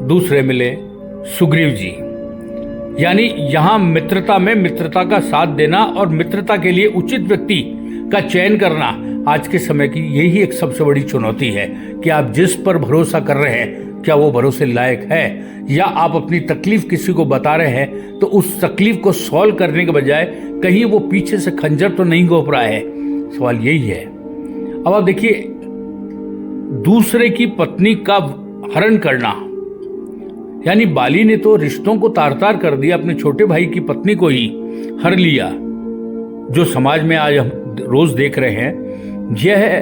दूसरे मिले सुग्रीव जी। यानी यहाँ मित्रता में मित्रता का साथ देना और मित्रता के लिए उचित व्यक्ति का चयन करना आज के समय की यही एक सबसे बड़ी चुनौती है कि आप जिस पर भरोसा कर रहे हैं क्या वो भरोसे लायक है, या आप अपनी तकलीफ किसी को बता रहे हैं तो उस तकलीफ को सॉल्व करने के बजाय कहीं वो पीछे से खंजर तो नहीं घोंप रहा है। सवाल यही है। अब आप देखिए, दूसरे की पत्नी का हरण करना, यानी बाली ने तो रिश्तों को तार तार कर दिया, अपने छोटे भाई की पत्नी को ही हर लिया, जो समाज में आज हम रोज देख रहे हैं। यह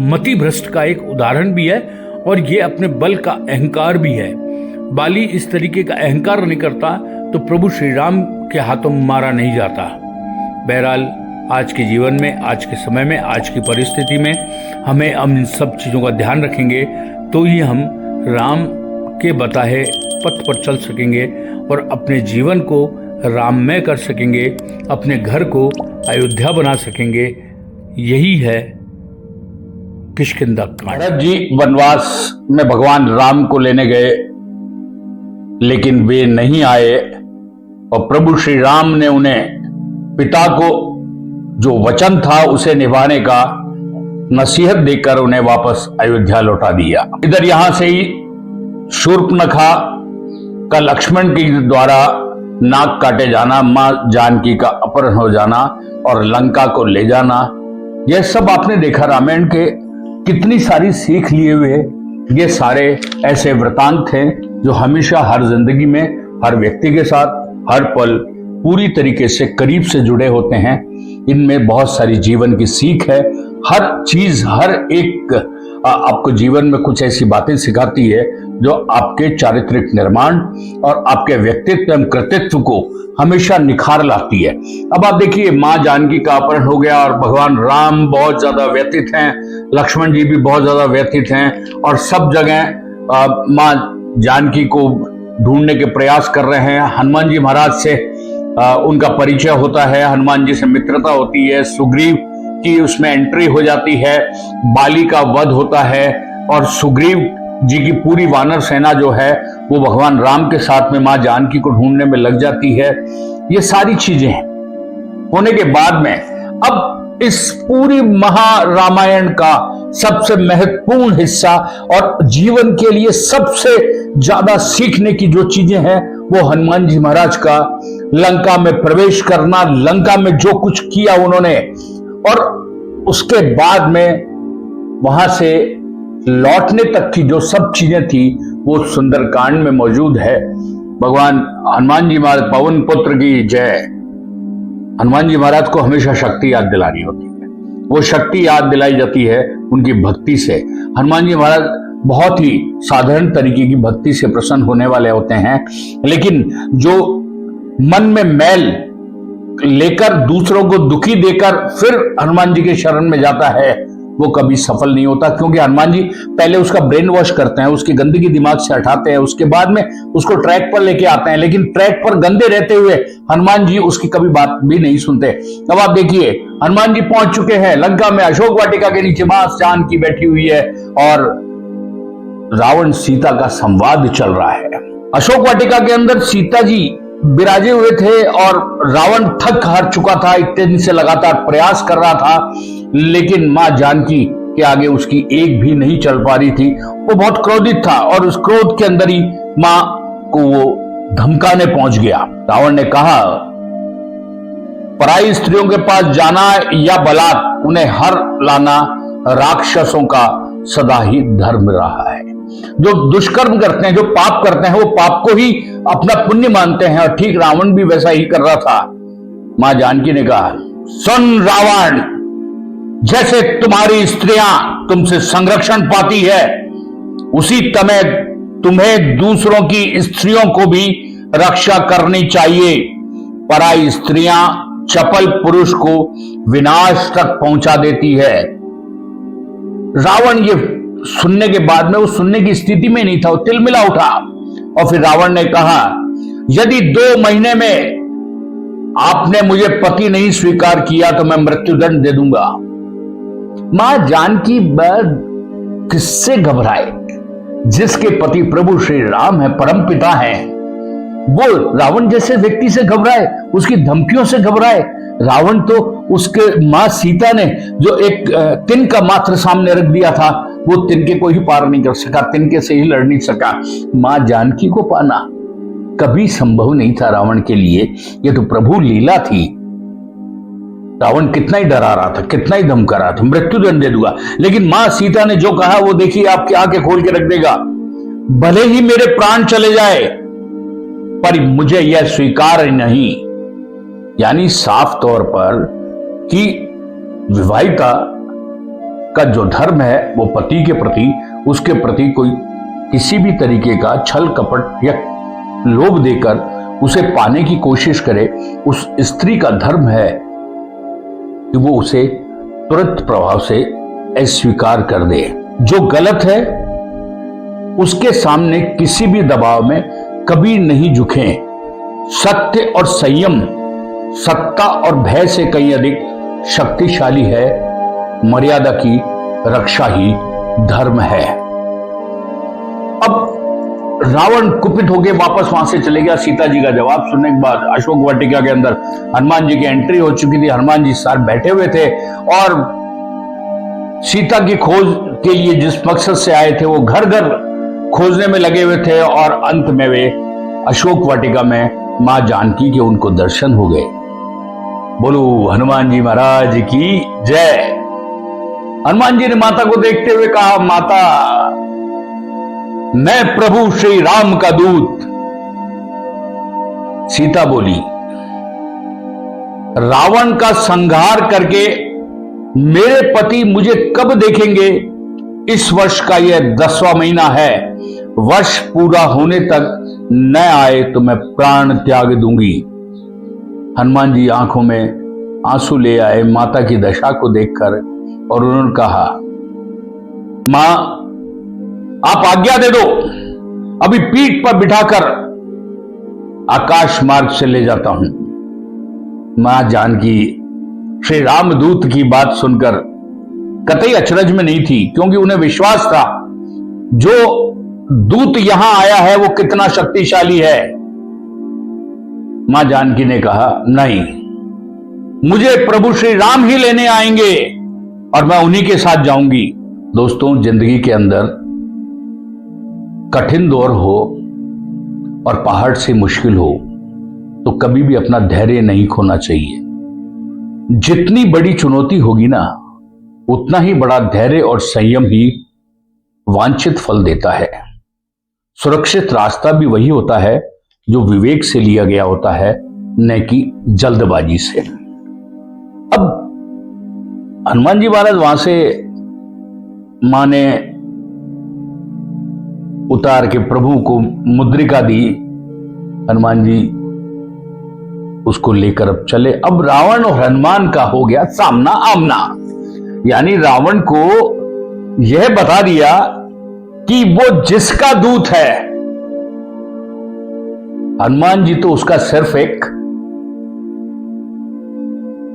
मति भ्रष्ट का एक उदाहरण भी है और यह अपने बल का अहंकार भी है। बाली इस तरीके का अहंकार नहीं करता तो प्रभु श्री राम के हाथों मारा नहीं जाता। बहरहाल, आज के जीवन में, आज के समय में, आज की परिस्थिति में हमें हम इन सब चीज़ों का ध्यान रखेंगे तो ही हम राम के बताए पथ पर चल सकेंगे और अपने जीवन को राममय कर सकेंगे, अपने घर को अयोध्या बना सकेंगे। यही है किष्किंधा कांड। भरत जी वनवास में भगवान राम को लेने गए, लेकिन वे नहीं आए और प्रभु श्री राम ने उन्हें पिता को जो वचन था उसे निभाने का नसीहत देकर उन्हें वापस अयोध्या लौटा दिया। इधर यहां से ही शूर्पणखा का लक्ष्मण के द्वारा नाक काटे जाना, मां जानकी का अपहरण हो जाना और लंका को ले जाना, यह सब आपने देखा। रामायण के कितनी सारी सीख लिए हुए ये सारे ऐसे वृतांत हैं जो हमेशा हर जिंदगी में हर व्यक्ति के साथ हर पल पूरी तरीके से करीब से जुड़े होते हैं। इनमें बहुत सारी जीवन की सीख है। हर चीज, हर एक आपको जीवन में कुछ ऐसी बातें सिखाती है जो आपके चारित्रिक निर्माण और आपके व्यक्तित्व एवं कृतित्व को हमेशा निखार लाती है। अब आप देखिए, मां जानकी का अपहरण हो गया और भगवान राम बहुत ज्यादा व्यथित हैं, लक्ष्मण जी भी बहुत ज्यादा व्यथित हैं और सब जगह मां जानकी को ढूंढने के प्रयास कर रहे हैं। हनुमान जी महाराज से उनका परिचय होता है, हनुमान जी से मित्रता होती है, सुग्रीव की उसमें एंट्री हो जाती है, बाली का वध होता है और सुग्रीव जी की पूरी वानर सेना जो है वो भगवान राम के साथ में मां जानकी को ढूंढने में लग जाती है। ये सारी चीजें होने के बाद में अब इस पूरी महारामायण का सबसे महत्वपूर्ण हिस्सा और जीवन के लिए सबसे ज्यादा सीखने की जो चीजें हैं वो हनुमान जी महाराज का लंका में प्रवेश करना, लंका में जो कुछ किया उन्होंने, और उसके बाद में वहां से लौटने तक की जो सब चीजें थी वो सुंदरकांड में मौजूद है। भगवान हनुमान जी महाराज, पवन पुत्र की जय। हनुमान जी महाराज को हमेशा शक्ति याद दिलानी होती है, वो शक्ति याद दिलाई जाती है उनकी भक्ति से। हनुमान जी महाराज बहुत ही साधारण तरीके की भक्ति से प्रसन्न होने वाले होते हैं, लेकिन जो मन में मैल लेकर दूसरों को दुखी देकर फिर हनुमान जी के शरण में जाता है वो कभी सफल नहीं होता, क्योंकि हनुमान जी पहले उसका ब्रेन वॉश करते हैं, उसकी गंदगी दिमाग से हटाते हैं, उसके बाद में उसको ट्रैक पर लेके आते हैं, लेकिन ट्रैक पर गंदे रहते हुए हनुमान जी उसकी कभी बात भी नहीं सुनते। अब आप देखिए हनुमान जी पहुंच चुके हैं लंका में, अशोक वाटिका के नीचे मां जानकी बैठी हुई है और रावण सीता का संवाद चल रहा है। अशोक वाटिका के अंदर सीता जी विराजे हुए थे और रावण थक हार चुका था, इतने दिन से लगातार प्रयास कर रहा था, लेकिन मां जानकी के आगे उसकी एक भी नहीं चल पा रही थी। वो बहुत क्रोधित था और उस क्रोध के अंदर ही मां को वो धमकाने पहुंच गया। रावण ने कहा, पराई स्त्रियों के पास जाना या बलात् उन्हें हर लाना राक्षसों का सदा ही धर्म रहा है। जो दुष्कर्म करते हैं, जो पाप करते हैं, वो पाप को ही अपना पुण्य मानते हैं, और ठीक रावण भी वैसा ही कर रहा था। मां जानकी ने कहा, सुन रावण, जैसे तुम्हारी स्त्रियां तुमसे संरक्षण पाती है उसी तरह तुम्हें दूसरों की स्त्रियों को भी रक्षा करनी चाहिए। पराई स्त्रियां चपल पुरुष को विनाश तक पहुंचा देती है। रावण ये सुनने के बाद में वो सुनने की स्थिति में नहीं था, वो तिलमिला उठा और फिर रावण ने कहा, यदि 2 महीने में आपने मुझे पति नहीं स्वीकार किया तो मैं मृत्युदंड दे दूंगा। मां जानकी किससे घबराए? जिसके पति प्रभु श्री राम है, परम पिता है, वो रावण जैसे व्यक्ति से घबराए, उसकी धमकियों से घबराए? रावण तो उसके मां सीता ने जो एक तिनका मात्र सामने रख दिया था, वो तिनके को ही पार नहीं कर सका, तिनके से ही लड़ नहीं सका। मां जानकी को पाना कभी संभव नहीं था रावण के लिए, ये तो प्रभु लीला थी। रावण कितना ही डरा रहा था, कितना ही धमका रहा था, मृत्युदंड दे दूंगा, लेकिन मां सीता ने जो कहा वो देखिए आपकी आंखें खोल के रख देगा। भले ही मेरे प्राण चले जाए पर मुझे यह स्वीकार नहीं। यानी साफ तौर पर कि विवाहिता का जो धर्म है वो पति के प्रति, उसके प्रति कोई किसी भी तरीके का छल कपट या लोभ देकर उसे पाने की कोशिश करे, उस स्त्री का धर्म है कि वो उसे तुरंत प्रभाव से अस्वीकार कर दे। जो गलत है उसके सामने किसी भी दबाव में कभी नहीं झुकें। सत्य और संयम सत्ता और भय से कहीं अधिक शक्तिशाली है। मर्यादा की रक्षा ही धर्म है। अब रावण कुपित होकर वापस वहां से चले गया। सीता जी का जवाब सुनने के बाद अशोक वाटिका के अंदर हनुमान जी की एंट्री हो चुकी थी। हनुमान जी साथ बैठे हुए थे और सीता की खोज के लिए जिस मकसद से आए थे वो घर घर खोजने में लगे हुए थे और अंत में वे अशोक वाटिका में मां जानकी के उनको दर्शन हो गए। बोलो हनुमान जी महाराज की जय। हनुमान जी ने माता को देखते हुए कहा, माता मैं प्रभु श्री राम का दूत। सीता बोली, रावण का संहार करके मेरे पति मुझे कब देखेंगे? इस वर्ष का यह 10वां महीना है। वर्ष पूरा होने तक न आए तो मैं प्राण त्याग दूंगी। हनुमान जी आंखों में आंसू ले आए माता की दशा को देखकर और उन्होंने कहा, मां आप आज्ञा दे दो, अभी पीठ पर बिठाकर आकाश मार्ग से ले जाता हूं। मां जानकी श्री रामदूत की बात सुनकर कतई अचरज में नहीं थी, क्योंकि उन्हें विश्वास था जो दूत यहां आया है वो कितना शक्तिशाली है। मां जानकी ने कहा, नहीं, मुझे प्रभु श्री राम ही लेने आएंगे और मैं उन्हीं के साथ जाऊंगी। दोस्तों, जिंदगी के अंदर कठिन दौर हो और पहाड़ से मुश्किल हो तो कभी भी अपना धैर्य नहीं खोना चाहिए। जितनी बड़ी चुनौती होगी ना, उतना ही बड़ा धैर्य और संयम ही वांछित फल देता है। सुरक्षित रास्ता भी वही होता है जो विवेक से लिया गया होता है, न कि जल्दबाजी से। अब हनुमान जी महाराज वहां से मां ने उतार के प्रभु को मुद्रिका दी। हनुमान जी उसको लेकर अब चले। अब रावण और हनुमान का हो गया सामना आमना, यानी रावण को यह बता दिया कि वो जिसका दूत है, हनुमान जी तो उसका सिर्फ एक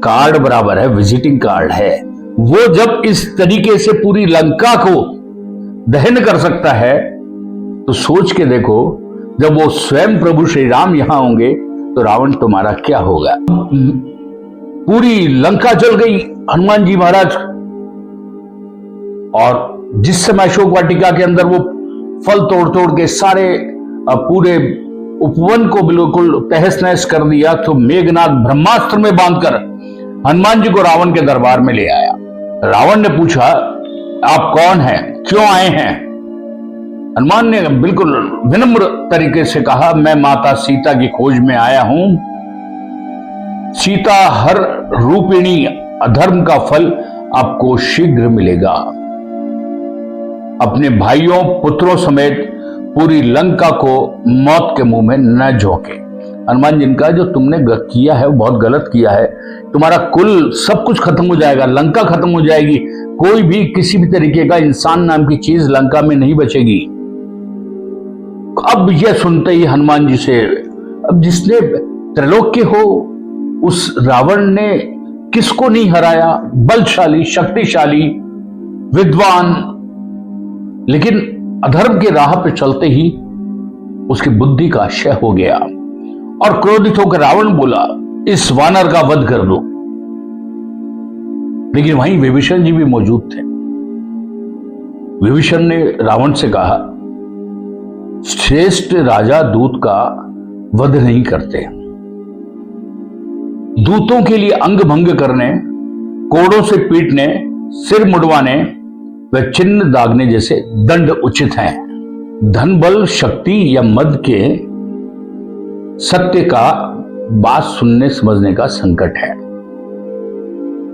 कार्ड बराबर है, विजिटिंग कार्ड है। वो जब इस तरीके से पूरी लंका को दहन कर सकता है तो सोच के देखो, जब वो स्वयं प्रभु श्री राम यहां होंगे तो रावण तुम्हारा क्या होगा। पूरी लंका जल गई हनुमान जी महाराज। और जिस समय अशोक वाटिका के अंदर वो फल तोड़ तोड़ के सारे पूरे उपवन को बिल्कुल तहस नहस कर दिया, तो मेघनाथ ब्रह्मास्त्र में बांधकर हनुमान जी को रावण के दरबार में ले आया। रावण ने पूछा, आप कौन हैं, क्यों आए हैं? हनुमान ने बिल्कुल विनम्र तरीके से कहा, मैं माता सीता की खोज में आया हूं। सीता हर रूपिणी अधर्म का फल आपको शीघ्र मिलेगा। अपने भाइयों पुत्रों समेत पूरी लंका को मौत के मुंह में न झोंके। हनुमान जी ने कहा, जो तुमने किया है वो बहुत गलत किया है। तुम्हारा कुल सब कुछ खत्म हो जाएगा, लंका खत्म हो जाएगी, कोई भी किसी भी तरीके का इंसान नाम की चीज लंका में नहीं बचेगी। अब यह सुनते ही हनुमान जी से, अब जिसने त्रैलोक्य हो उस रावण ने किसको नहीं हराया, बलशाली, शक्तिशाली, विद्वान, लेकिन अधर्म के राह पे चलते ही उसकी बुद्धि का क्षय हो गया। और क्रोधित होकर रावण बोला, इस वानर का वध कर दो। लेकिन वहीं विभीषण जी भी मौजूद थे। विभीषण ने रावण से कहा, श्रेष्ठ राजा दूत का वध नहीं करते। दूतों के लिए अंग भंग करने, कोड़ों से पीटने, सिर मुड़वाने व चिन्ह दागने जैसे दंड उचित हैं। धन, बल, शक्ति या मद के सत्य का बात सुनने समझने का संकट है।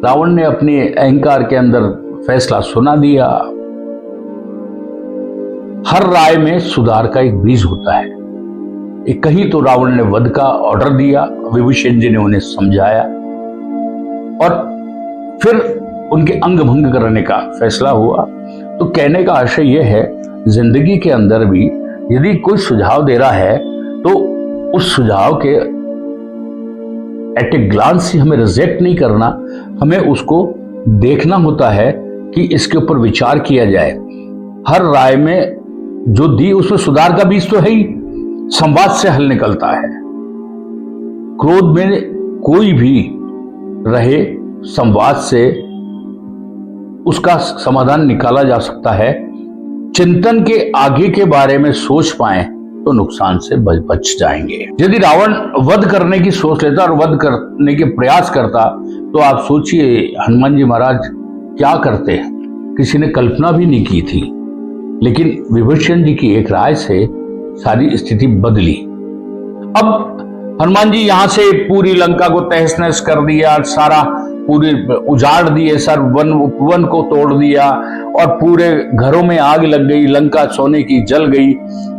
रावण ने अपने अहंकार के अंदर फैसला सुना दिया। हर राय में सुधार का एक बीज होता है। एक कहीं तो रावण ने वध का ऑर्डर दिया, विभीषण जी ने उन्हें समझाया और फिर उनके अंग भंग करने का फैसला हुआ। तो कहने का आशय यह है, जिंदगी के अंदर भी यदि कोई सुझाव दे रहा है तो उस सुझाव के एट ए ग्लांस ही हमें रिजेक्ट नहीं करना, हमें उसको देखना होता है कि इसके ऊपर विचार किया जाए। हर राय में जो दी उसमें सुधार का बीज तो है ही, संवाद से हल निकलता है। क्रोध में कोई भी रहे, संवाद से उसका समाधान निकाला जा सकता है। चिंतन के आगे के बारे में सोच पाए तो नुकसान से बच जाएंगे। यदि रावण वध करने की सोच लेता और वध करने के प्रयास करता तो आप सोचिए हनुमान जी महाराज क्या करते, किसी ने कल्पना भी नहीं की थी। लेकिन विभीषण जी की एक राय से सारी स्थिति बदली। अब हनुमान जी यहां से पूरी लंका को तहस नहस कर दिया, सारा पूरे उजाड़ दिए, सर वन को तोड़ दिया और पूरे घरों में आग लग गई, लंका सोने की जल गई।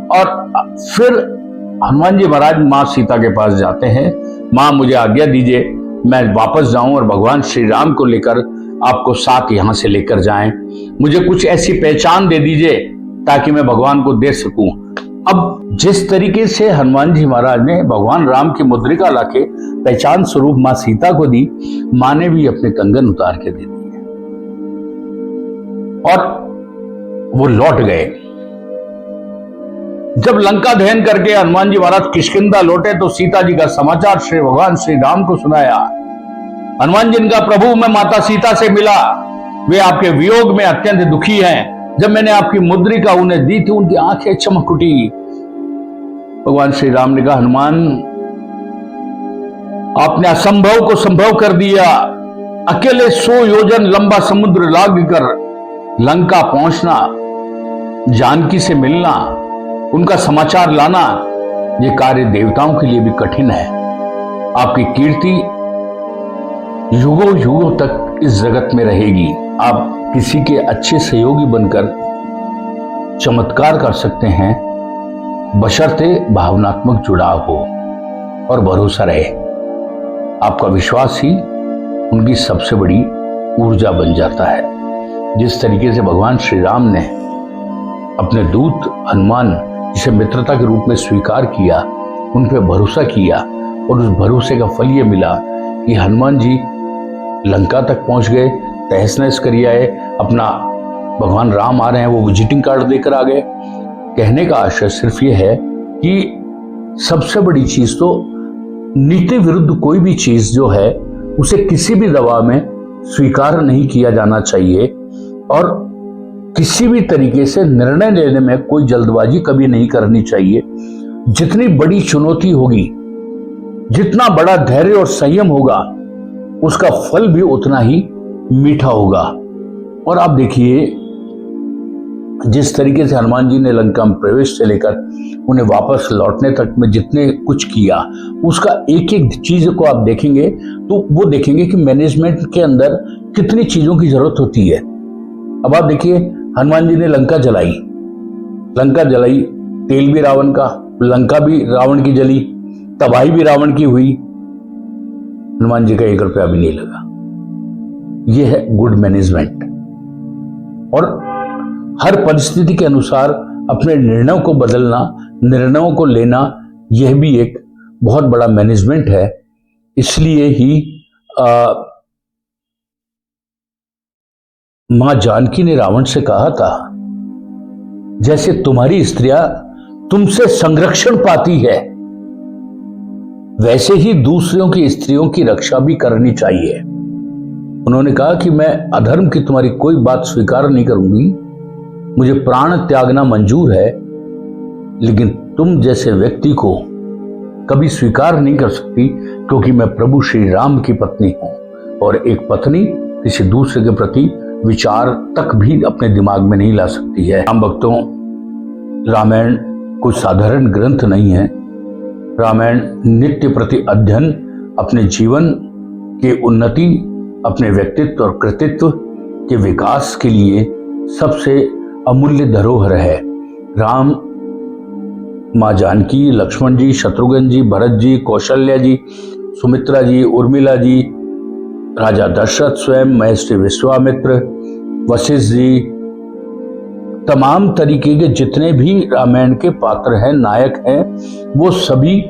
और फिर हनुमान जी महाराज मां सीता के पास जाते हैं, मां मुझे आज्ञा दीजिए मैं वापस जाऊं और भगवान श्री राम को लेकर आपको साथ यहां से लेकर जाएं। मुझे कुछ ऐसी पहचान दे दीजिए ताकि मैं भगवान को दे सकूं। अब जिस तरीके से हनुमान जी महाराज ने भगवान राम की मुद्रिका लाके पहचान स्वरूप मां सीता को दी, मां ने भी अपने कंगन उतार के दे दिए और वो लौट गए। जब लंका दहन करके हनुमान जी महाराज किष्किंधा लौटे तो सीता जी का समाचार श्री भगवान श्री राम को सुनाया। हनुमान जी का प्रभु मैं माता सीता से मिला, वे आपके वियोग में अत्यंत दुखी हैं। जब मैंने आपकी मुद्रिका उन्हें दी थी उनकी आंखें चमक उठी। भगवान श्री राम ने कहा हनुमान आपने असंभव को संभव कर दिया। अकेले 100 योजन लंबा समुद्र लाग कर लंका पहुंचना, जानकी से मिलना, उनका समाचार लाना, यह कार्य देवताओं के लिए भी कठिन है। आपकी कीर्ति युगों युगों तक इस जगत में रहेगी। आप किसी के अच्छे सहयोगी बनकर चमत्कार कर सकते हैं, बशर्ते भावनात्मक जुड़ाव हो और भरोसा रहे। आपका विश्वास ही उनकी सबसे बड़ी ऊर्जा बन जाता है। जिस तरीके से भगवान श्री राम ने अपने दूत हनुमान जिसे मित्रता के रूप में स्वीकार किया, उन पर भरोसा किया और उस भरोसे का फल ये मिला कि हनुमान जी लंका तक पहुंच गए, तहस नहस कर आए। अपना भगवान राम आ रहे हैं वो विजिटिंग कार्ड देकर आ गए। कहने का आशय सिर्फ ये है कि सबसे बड़ी चीज तो नीति विरुद्ध कोई भी चीज जो है उसे किसी भी दबाव में स्वीकार नहीं किया जाना चाहिए और किसी भी तरीके से निर्णय लेने में कोई जल्दबाजी कभी नहीं करनी चाहिए। जितनी बड़ी चुनौती होगी, जितना बड़ा धैर्य और संयम होगा, उसका फल भी उतना ही मीठा होगा। और आप देखिए जिस तरीके से हनुमान जी ने लंका में प्रवेश से लेकर उन्हें वापस लौटने तक में जितने कुछ किया, उसका एक एक चीज को आप देखेंगे तो वो देखेंगे कि मैनेजमेंट के अंदर कितनी चीजों की जरूरत होती है। अब आप देखिए हनुमान जी ने लंका जलाई, तेल भी रावण का, लंका भी रावण की जली, तबाही भी रावण की हुई, हनुमान जी का 1 रुपया भी नहीं लगा। यह है गुड मैनेजमेंट। और हर परिस्थिति के अनुसार अपने निर्णयों को बदलना, निर्णयों को लेना, यह भी एक बहुत बड़ा मैनेजमेंट है। इसलिए ही मां जानकी ने रावण से कहा था जैसे तुम्हारी स्त्रियां तुमसे संरक्षण पाती है, वैसे ही दूसरों की स्त्रियों की रक्षा भी करनी चाहिए। उन्होंने कहा कि मैं अधर्म की तुम्हारी कोई बात स्वीकार नहीं करूंगी, मुझे प्राण त्यागना मंजूर है, लेकिन तुम जैसे व्यक्ति को कभी स्वीकार नहीं कर सकती, क्योंकि मैं प्रभु श्री राम की पत्नी हूं और एक पत्नी किसी दूसरे के प्रति विचार तक भी अपने दिमाग में नहीं ला सकती है। राम भक्तों, रामायण कोई साधारण ग्रंथ नहीं है। रामायण नित्य प्रति अध्ययन, अपने जीवन के उन्नति, अपने व्यक्तित्व और कृतित्व के विकास के लिए सबसे अमूल्य धरोहर है। राम, मां जानकी, लक्ष्मण जी, शत्रुघ्न जी, भरत जी, कौशल्या जी, सुमित्रा जी, उर्मिला जी, राजा दशरथ स्वयं, महर्षि विश्वामित्र, वशिष्ठ जी, तमाम तरीके के जितने भी रामायण के पात्र हैं, नायक हैं, वो सभी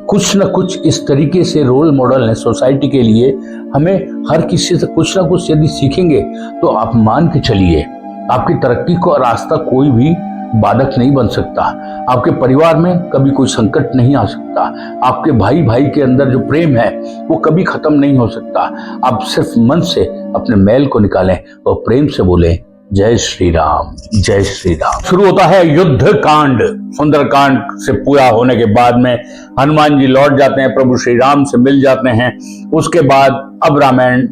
कुछ न कुछ इस तरीके से रोल मॉडल हैं सोसाइटी के लिए। हमें हर किसी से कुछ ना कुछ यदि सीखेंगे तो आप मान के चलिए, आपकी तरक्की को रास्ता कोई भी बाधक नहीं बन सकता। आपके परिवार में कभी कोई संकट नहीं आ सकता। आपके भाई भाई के अंदर जो प्रेम है वो कभी खत्म नहीं हो सकता। आप सिर्फ मन से अपने मैल को निकालें और प्रेम से बोलें जय श्री राम, जय श्री राम। शुरू होता है युद्ध कांड। सुंदर कांड से पूरा होने के बाद में हनुमान जी लौट जाते हैं, प्रभु श्री राम से मिल जाते हैं। उसके बाद अब रामायण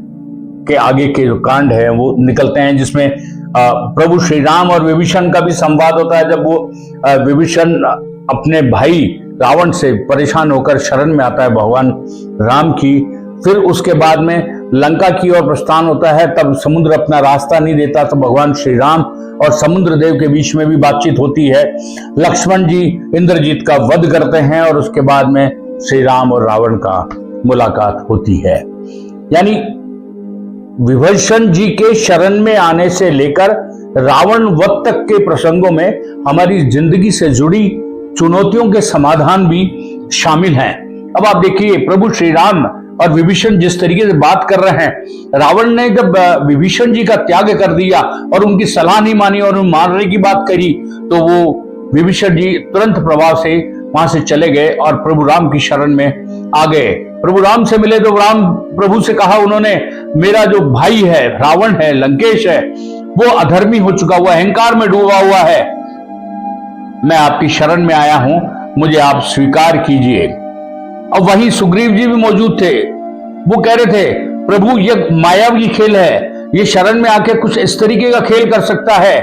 के आगे के जो कांड है वो निकलते हैं, जिसमें प्रभु श्री राम और विभीषण का भी संवाद होता है। जब वो विभीषण अपने भाई रावण से परेशान होकर शरण में आता है भगवान राम की, फिर उसके बाद में लंका की ओर प्रस्थान होता है, तब समुद्र अपना रास्ता नहीं देता, तो भगवान श्री राम और समुद्र देव के बीच में भी बातचीत होती है। लक्ष्मण जी इंद्रजीत का वध करते हैं और उसके बाद में श्री राम और रावण का मुलाकात होती है। यानी विभीषण जी के शरण में आने से लेकर रावण वध तक के प्रसंगों में हमारी जिंदगी से जुड़ी चुनौतियों के समाधान भी शामिल हैं। अब आप देखिए प्रभु श्री राम और विभीषण जिस तरीके से बात कर रहे हैं, रावण ने जब विभीषण जी का त्याग कर दिया और उनकी सलाह नहीं मानी और मारने की बात करी, तो वो विभीषण जी तुरंत प्रभाव से वहां से चले गए और प्रभु राम की शरण में आ गए। प्रभु राम से मिले तो राम प्रभु से कहा उन्होंने, मेरा जो भाई है रावण है, लंकेश है, वो अधर्मी हो चुका हुआ, अहंकार में डूबा हुआ है, मैं आपकी शरण में आया हूं, मुझे आप स्वीकार कीजिए। अब वहीं सुग्रीव जी भी मौजूद थे, वो कह रहे थे प्रभु ये मायावी खेल है, ये शरण में आके कुछ इस तरीके का खेल कर सकता है,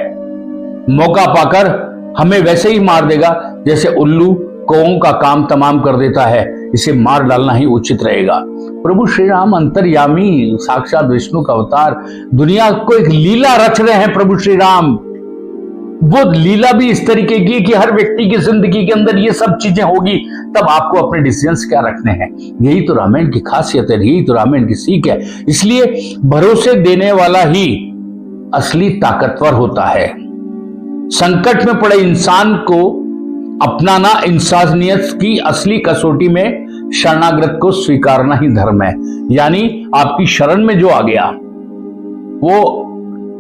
मौका पाकर हमें वैसे ही मार देगा जैसे उल्लू कौओं का काम तमाम कर देता है, इसे मार डालना ही उचित रहेगा। प्रभु श्री राम अंतर्यामी, साक्षात विष्णु का अवतार, दुनिया को एक लीला रच रहे हैं प्रभु श्री राम। वो लीला भी इस तरीके की कि हर व्यक्ति की जिंदगी के अंदर ये सब चीजें होगी, तब आपको अपने डिसीजंस क्या रखने हैं। यही तो रामायण की खासियत है, यही तो रामायण की सीख है। इसलिए भरोसे देने वाला ही असली ताकतवर होता है। संकट में पड़े इंसान को अपनाना इंसानियत की असली कसौटी में शरणागत को स्वीकारना ही धर्म है। यानी आपकी शरण में जो आ गया वो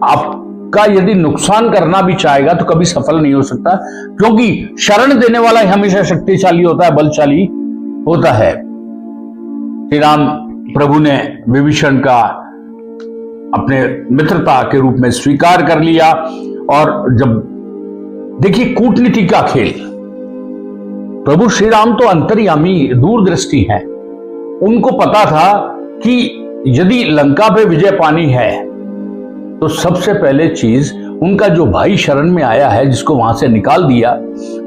आपका यदि नुकसान करना भी चाहेगा तो कभी सफल नहीं हो सकता, क्योंकि शरण देने वाला ही हमेशा शक्तिशाली होता है, बलशाली होता है। श्री राम प्रभु ने विभीषण का अपने मित्रता के रूप में स्वीकार कर लिया। और जब देखिए कूटनीति का खेल, प्रभु श्री राम तो अंतर्यामी दूरदृष्टि हैं, उनको पता था कि यदि लंका पे विजय पानी है तो सबसे पहले चीज उनका जो भाई शरण में आया है, जिसको वहां से निकाल दिया,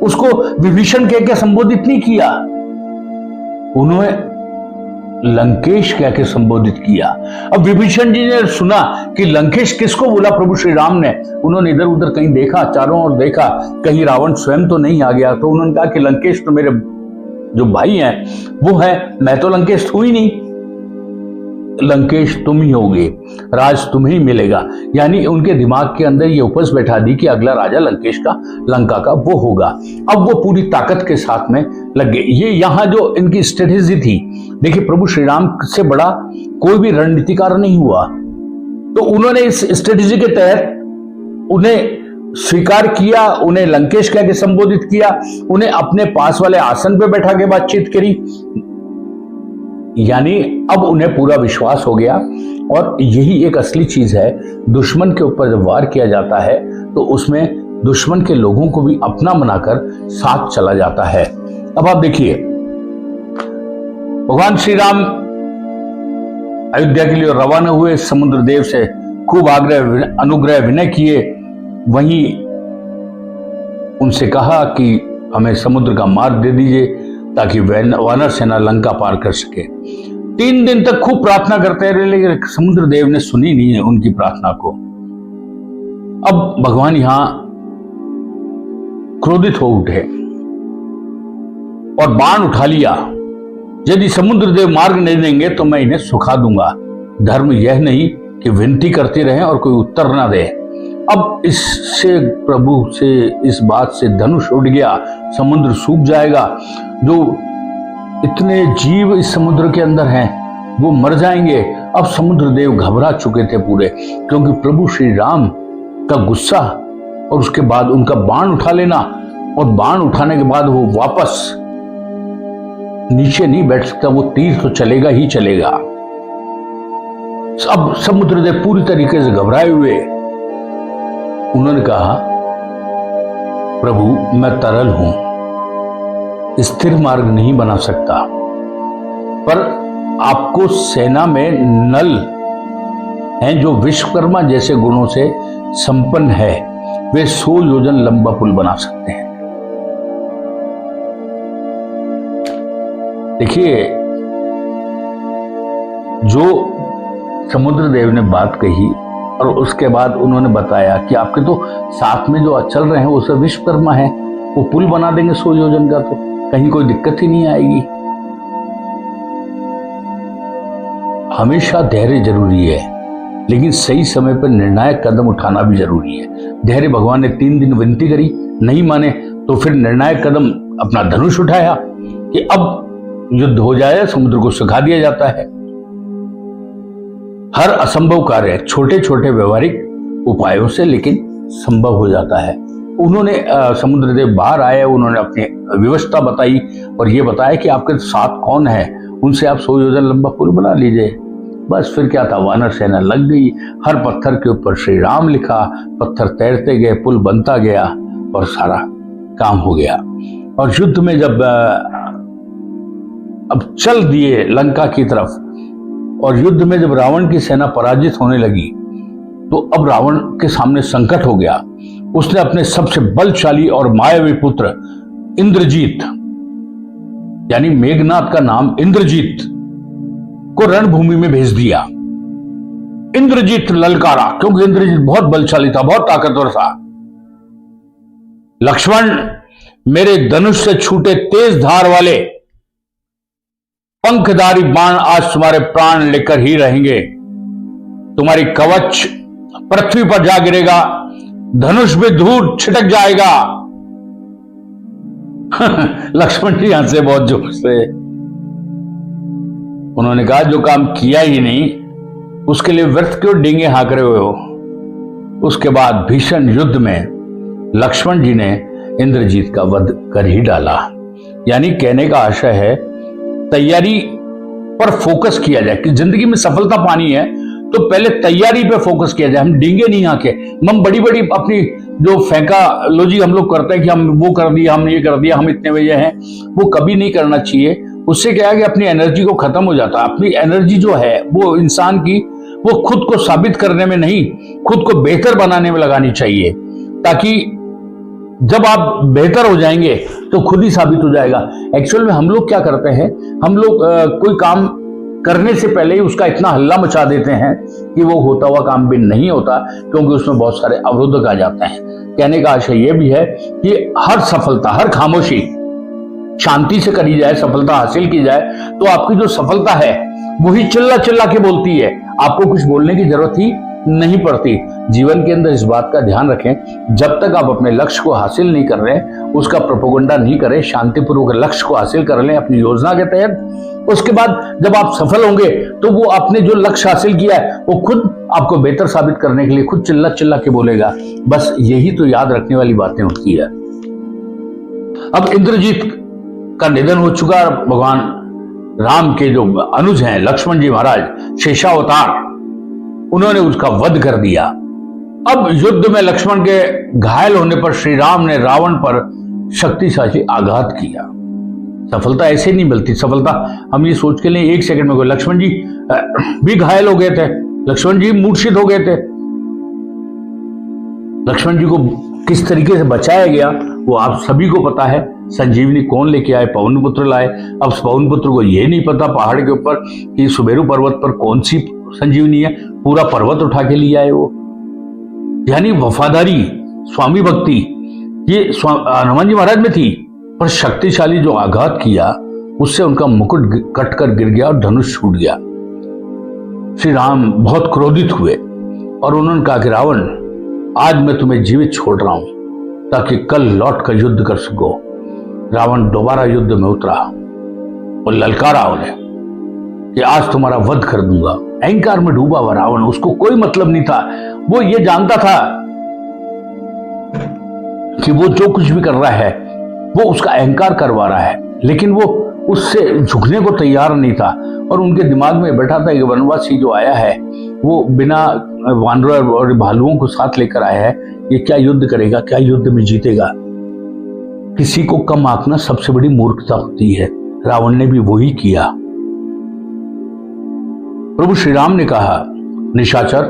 उसको विभीषण कह के संबोधित नहीं किया, उन्होंने लंकेश कह के संबोधित किया। अब विभीषण जी ने सुना कि लंकेश किसको बोला प्रभु श्री राम ने, उन्होंने इधर उधर कहीं देखा, चारों ओर देखा, कहीं रावण स्वयं तो नहीं आ गया, तो उन्होंने कहा कि लंकेश तो मेरे जो भाई हैं वो है, मैं तो लंकेश हूं ही नहीं, लंकेश तुम ही होगे, राज तुम्हें ही मिलेगा। यानी उनके दिमाग के अंदर ये उपज बैठा दी कि अगला राजा लंकेश का, लंका का वो होगा। अब वो पूरी ताकत के साथ में लग गए। ये यहाँ जो इनकी स्ट्रेटेजी थी, देखिए प्रभु श्री राम से बड़ा कोई भी रणनीतिकार नहीं हुआ, तो उन्होंने इस स्ट्रेटेजी के तहत उन्हें स्वीकार किया, उन्हें लंकेश कह के संबोधित किया, उन्हें अपने पास वाले आसन पे बैठा के बातचीत करी। यानी अब उन्हें पूरा विश्वास हो गया। और यही एक असली चीज है, दुश्मन के ऊपर जब वार किया जाता है तो उसमें दुश्मन के लोगों को भी अपना बनाकर साथ चला जाता है। अब आप देखिए भगवान श्री राम अयोध्या के लिए रवाना हुए, समुद्र देव से खूब आग्रह अनुग्रह विनय किए, वहीं उनसे कहा कि हमें समुद्र का मार्ग दे दीजिए ताकि वानर सेना लंका पार कर सके। 3 दिन तक खूब प्रार्थना करते रहे, लेकिन समुद्र देव ने सुनी नहीं है उनकी प्रार्थना को। अब भगवान यहां क्रोधित हो उठे और बाण उठा लिया, यदि समुद्र देव मार्ग नहीं देंगे तो मैं इन्हें सुखा दूंगा। धर्म यह नहीं कि विनती करते रहें और कोई उत्तर ना दे। अब इससे प्रभु से इस बात से धनुष उड़ गया, समुद्र सूख जाएगा, जो इतने जीव इस समुद्र के अंदर हैं वो मर जाएंगे। अब समुद्र देव घबरा चुके थे पूरे, क्योंकि प्रभु श्री राम का गुस्सा और उसके बाद उनका बाण उठा लेना, और बाण उठाने के बाद वो वापस नीचे नहीं बैठ सकता, वो तीर तो चलेगा ही चलेगा। अब समुद्र देव पूरी तरीके से घबराए हुए, उन्होंने कहा प्रभु मैं तरल हूं, स्थिर मार्ग नहीं बना सकता, पर आपको सेना में नल हैं जो विश्वकर्मा जैसे गुणों से संपन्न है, वे 100 योजन लंबा पुल बना सकते हैं। देखिए जो समुद्र देव ने बात कही और उसके बाद उन्होंने बताया कि आपके तो साथ में जो चल रहे हैं वो सब विश्वकर्मा है, वो पुल बना देंगे 100 योजन का, तो कहीं कोई दिक्कत ही नहीं आएगी। हमेशा धैर्य जरूरी है, लेकिन सही समय पर निर्णायक कदम उठाना भी जरूरी है। धैर्य भगवान ने 3 दिन विनती करी, नहीं माने तो फिर निर्णायक कदम अपना धनुष उठाया कि अब युद्ध हो जाए, समुद्र को सुखा दिया जाता है। हर असंभव कार्य छोटे छोटे व्यवहारिक उपायों से लेकिन संभव हो जाता है। उन्होंने समुद्र देव बाहर आए, उन्होंने अपनी व्यवस्था बताई और ये बताया कि आपके साथ कौन है, उनसे आप 100 योजन लंबा पुल बना लीजिए। बस फिर क्या था, वानर सेना लग गई। हर पत्थर के ऊपर श्री राम लिखा, पत्थर तैरते गए, पुल बनता गया और सारा काम हो गया। और युद्ध में जब अब चल दिए लंका की तरफ और युद्ध में जब रावण की सेना पराजित होने लगी तो अब रावण के सामने संकट हो गया। उसने अपने सबसे बलशाली और मायावी पुत्र इंद्रजीत, यानी मेघनाथ का नाम इंद्रजीत, को रणभूमि में भेज दिया। इंद्रजीत ललकारा, क्योंकि इंद्रजीत बहुत बलशाली था, बहुत ताकतवर था। लक्ष्मण, मेरे धनुष से छूटे तेज धार वाले पंखधारी बाण आज तुम्हारे प्राण लेकर ही रहेंगे। तुम्हारी कवच पृथ्वी पर जा गिरेगा, धनुष में धूल छिटक जाएगा। लक्ष्मण जी यहां से बहुत जोर से उन्होंने कहा, जो काम किया ही नहीं उसके लिए व्यर्थ क्यों डींगे हाँक रहे हो। उसके बाद भीषण युद्ध में लक्ष्मण जी ने इंद्रजीत का वध कर ही डाला। यानी कहने का आशय है, तैयारी पर फोकस किया जाए कि जिंदगी में सफलता पानी है तो पहले तैयारी पे फोकस किया जाए। हम डींगे नहीं आके, हम बड़ी बड़ी अपनी जो फैंकालॉजी हम लोग करते हैं कि हम वो कर दिया, हम ये कर दिया, हम इतने बजे हैं, वो कभी नहीं करना चाहिए। उससे क्या है कि अपनी एनर्जी को खत्म हो जाता है। अपनी एनर्जी जो है वो इंसान की, वो खुद को साबित करने में नहीं, खुद को बेहतर बनाने में लगानी चाहिए, ताकि जब आप बेहतर हो जाएंगे तो खुद ही साबित हो जाएगा। एक्चुअल में हम लोग क्या करते हैं, हम लोग कोई काम करने से पहले ही उसका इतना हल्ला मचा देते हैं कि वो होता हुआ काम भी नहीं होता, क्योंकि उसमें बहुत सारे अवरोधक आ जाते हैं। कहने का आशय यह भी है कि हर सफलता, हर खामोशी शांति से करी जाए, सफलता हासिल की जाए, तो आपकी जो सफलता है वही चिल्ला चिल्ला के बोलती है, आपको कुछ बोलने की जरूरत ही नहीं पड़ती। जीवन के अंदर इस बात का ध्यान रखें, जब तक आप अपने लक्ष्य को हासिल नहीं कर रहे, उसका प्रोपेगेंडा नहीं करें, शांतिपूर्वक लक्ष्य को हासिल कर लें अपनी योजना के तहत। उसके बाद जब आप सफल होंगे तो वो आपने जो लक्ष्य हासिल किया है वो खुद आपको बेहतर साबित करने के लिए खुद चिल्ला चिल्ला के बोलेगा। बस यही तो याद रखने वाली बातें होती है। अब इंद्रजीत का निधन हो चुका, भगवान राम के जो अनुज हैं लक्ष्मण जी महाराज, शेषावतार, उन्होंने उसका वध कर दिया। अब युद्ध में लक्ष्मण के घायल होने पर श्री राम ने रावण पर शक्तिशाली आघात किया। सफलता ऐसे नहीं मिलती। सफलता हम ये सोच के लिए एक सेकंड में, लक्ष्मण जी भी घायल हो गए थे, लक्ष्मण जी मूर्छित हो गए थे। लक्ष्मण जी को किस तरीके से बचाया गया वो आप सभी को पता है। संजीवनी कौन लेके आए? पवनपुत्र लाए। अब पवनपुत्र को ये नहीं पता पहाड़ के ऊपर कि सुमेरु पर्वत पर कौन सी संजीवनी है, पूरा पर्वत उठा के लिए आए वो। यानी वफादारी, स्वामी भक्ति ये हनुमान जी महाराज में थी, पर शक्तिशाली जो आघात किया उससे उनका मुकुट कटकर गिर गया और धनुष छूट गया। श्री राम बहुत क्रोधित हुए और उन्होंने कहा कि रावण, आज मैं तुम्हें जीवित छोड़ रहा हूं ताकि कल लौट कर युद्ध कर सको। रावण दोबारा युद्ध में उतरा और ललकारा उन्हें कि आज तुम्हारा वध कर दूंगा। अहंकार में डूबा हुआ रावण, उसको कोई मतलब नहीं था। वो ये जानता था कि वो जो कुछ भी कर रहा है वो उसका अहंकार करवा रहा है, लेकिन वो उससे झुकने को तैयार नहीं था। और उनके दिमाग में बैठा था कि वनवासी जो आया है वो बिना वानर और भालुओं को साथ लेकर आया है, ये क्या युद्ध करेगा, क्या युद्ध में जीतेगा। किसी को कम आंकना सबसे बड़ी मूर्खता होती है। रावण ने भी वही किया। प्रभु श्री राम ने कहा, निशाचर,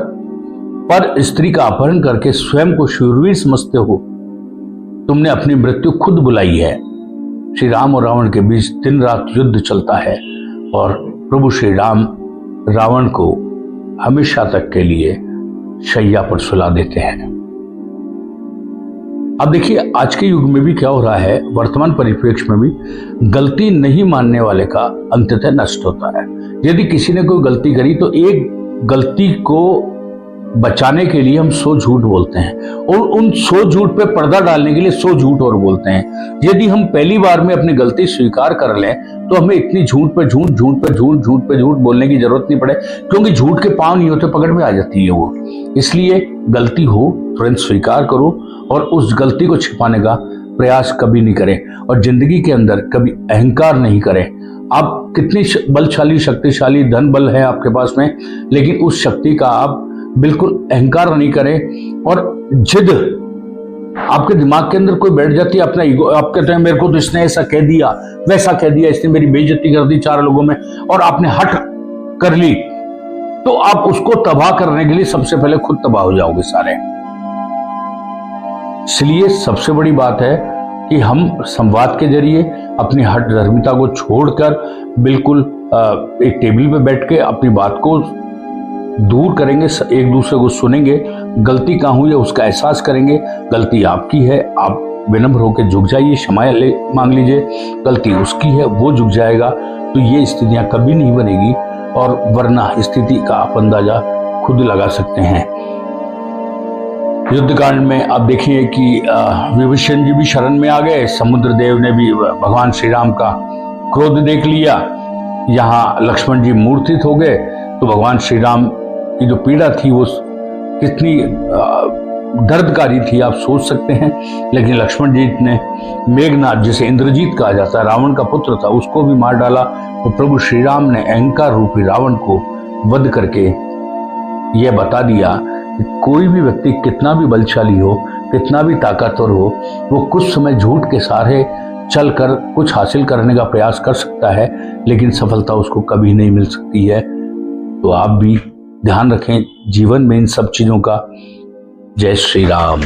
पर स्त्री का अपहरण करके स्वयं को शूरवीर समझते हो, तुमने अपनी मृत्यु खुद बुलाई है। श्री राम और रावण के बीच दिन रात युद्ध चलता है और प्रभु श्री राम रावण को हमेशा तक के लिए शैया पर सुला देते हैं। अब देखिए आज के युग में भी क्या हो रहा है, वर्तमान परिप्रेक्ष्य में भी गलती नहीं मानने वाले का अंततः नष्ट होता है। यदि किसी ने कोई गलती करी तो एक गलती को बचाने के लिए हम 100 झूठ बोलते हैं और उन 100 झूठ पे पर्दा डालने के लिए 100 झूठ और बोलते हैं। यदि हम पहली बार में अपनी गलती स्वीकार कर लें तो हमें इतनी झूठ पे झूठ, झूठ पे झूठ, झूठ पे झूठ बोलने की जरूरत नहीं पड़े, क्योंकि झूठ के पांव नहीं होते, पकड़ में आ जाती है वो। इसलिए गलती हो तुरंत स्वीकार करो और उस गलती को छिपाने का प्रयास कभी नहीं करें और जिंदगी के अंदर कभी अहंकार नहीं करें। आप कितनी बलशाली, शक्तिशाली धन बल है आपके पास में, लेकिन उस शक्ति का आप बिल्कुल अहंकार नहीं करें। और जिद आपके दिमाग के अंदर कोई बैठ जाती है, अपना ईगो, आप कहते हैं मेरे को तो इसने ऐसा कह दिया, वैसा कह दिया, इसने मेरी बेइज्जती कर दी 4 लोगों में, और आपने हट कर ली, तो आप उसको तबाह करने के लिए सबसे पहले खुद तबाह हो जाओगे सारे। इसलिए सबसे बड़ी बात है कि हम संवाद के जरिए अपनी हठ धर्मिता को छोड़कर बिल्कुल एक टेबल पे बैठ के अपनी बात को दूर करेंगे, एक दूसरे को सुनेंगे, गलती कहाँ हुई है उसका एहसास करेंगे। गलती आपकी है, आप विनम्र होकर झुक जाइए, क्षमा मांग लीजिए, गलती उसकी है, वो झुक जाएगा, तो ये स्थितियां कभी नहीं बनेगी। और वरना स्थिति का आप अंदाजा खुद लगा सकते हैं। युद्धकांड में आप देखिए कि विभीषण जी भी शरण में आ गए, समुद्र देव ने भी भगवान श्री राम का क्रोध देख लिया, यहाँ लक्ष्मण जी मूर्छित हो गए, तो भगवान श्री राम की जो पीड़ा थी वो कितनी दर्दकारी थी आप सोच सकते हैं। लेकिन लक्ष्मण जी ने मेघनाथ, जिसे इंद्रजीत कहा जाता है, रावण का पुत्र था, उसको भी मार डाला। तो प्रभु श्री राम ने अहंकार रूपी रावण को वध करके यह बता दिया कि कोई भी व्यक्ति कितना भी बलशाली हो, कितना भी ताकतवर हो, वो कुछ समय झूठ के सहारे चलकर कुछ हासिल करने का प्रयास कर सकता है, लेकिन सफलता उसको कभी नहीं मिल सकती है। तो आप भी ध्यान रखें जीवन में इन सब चीजों का। जय श्री राम।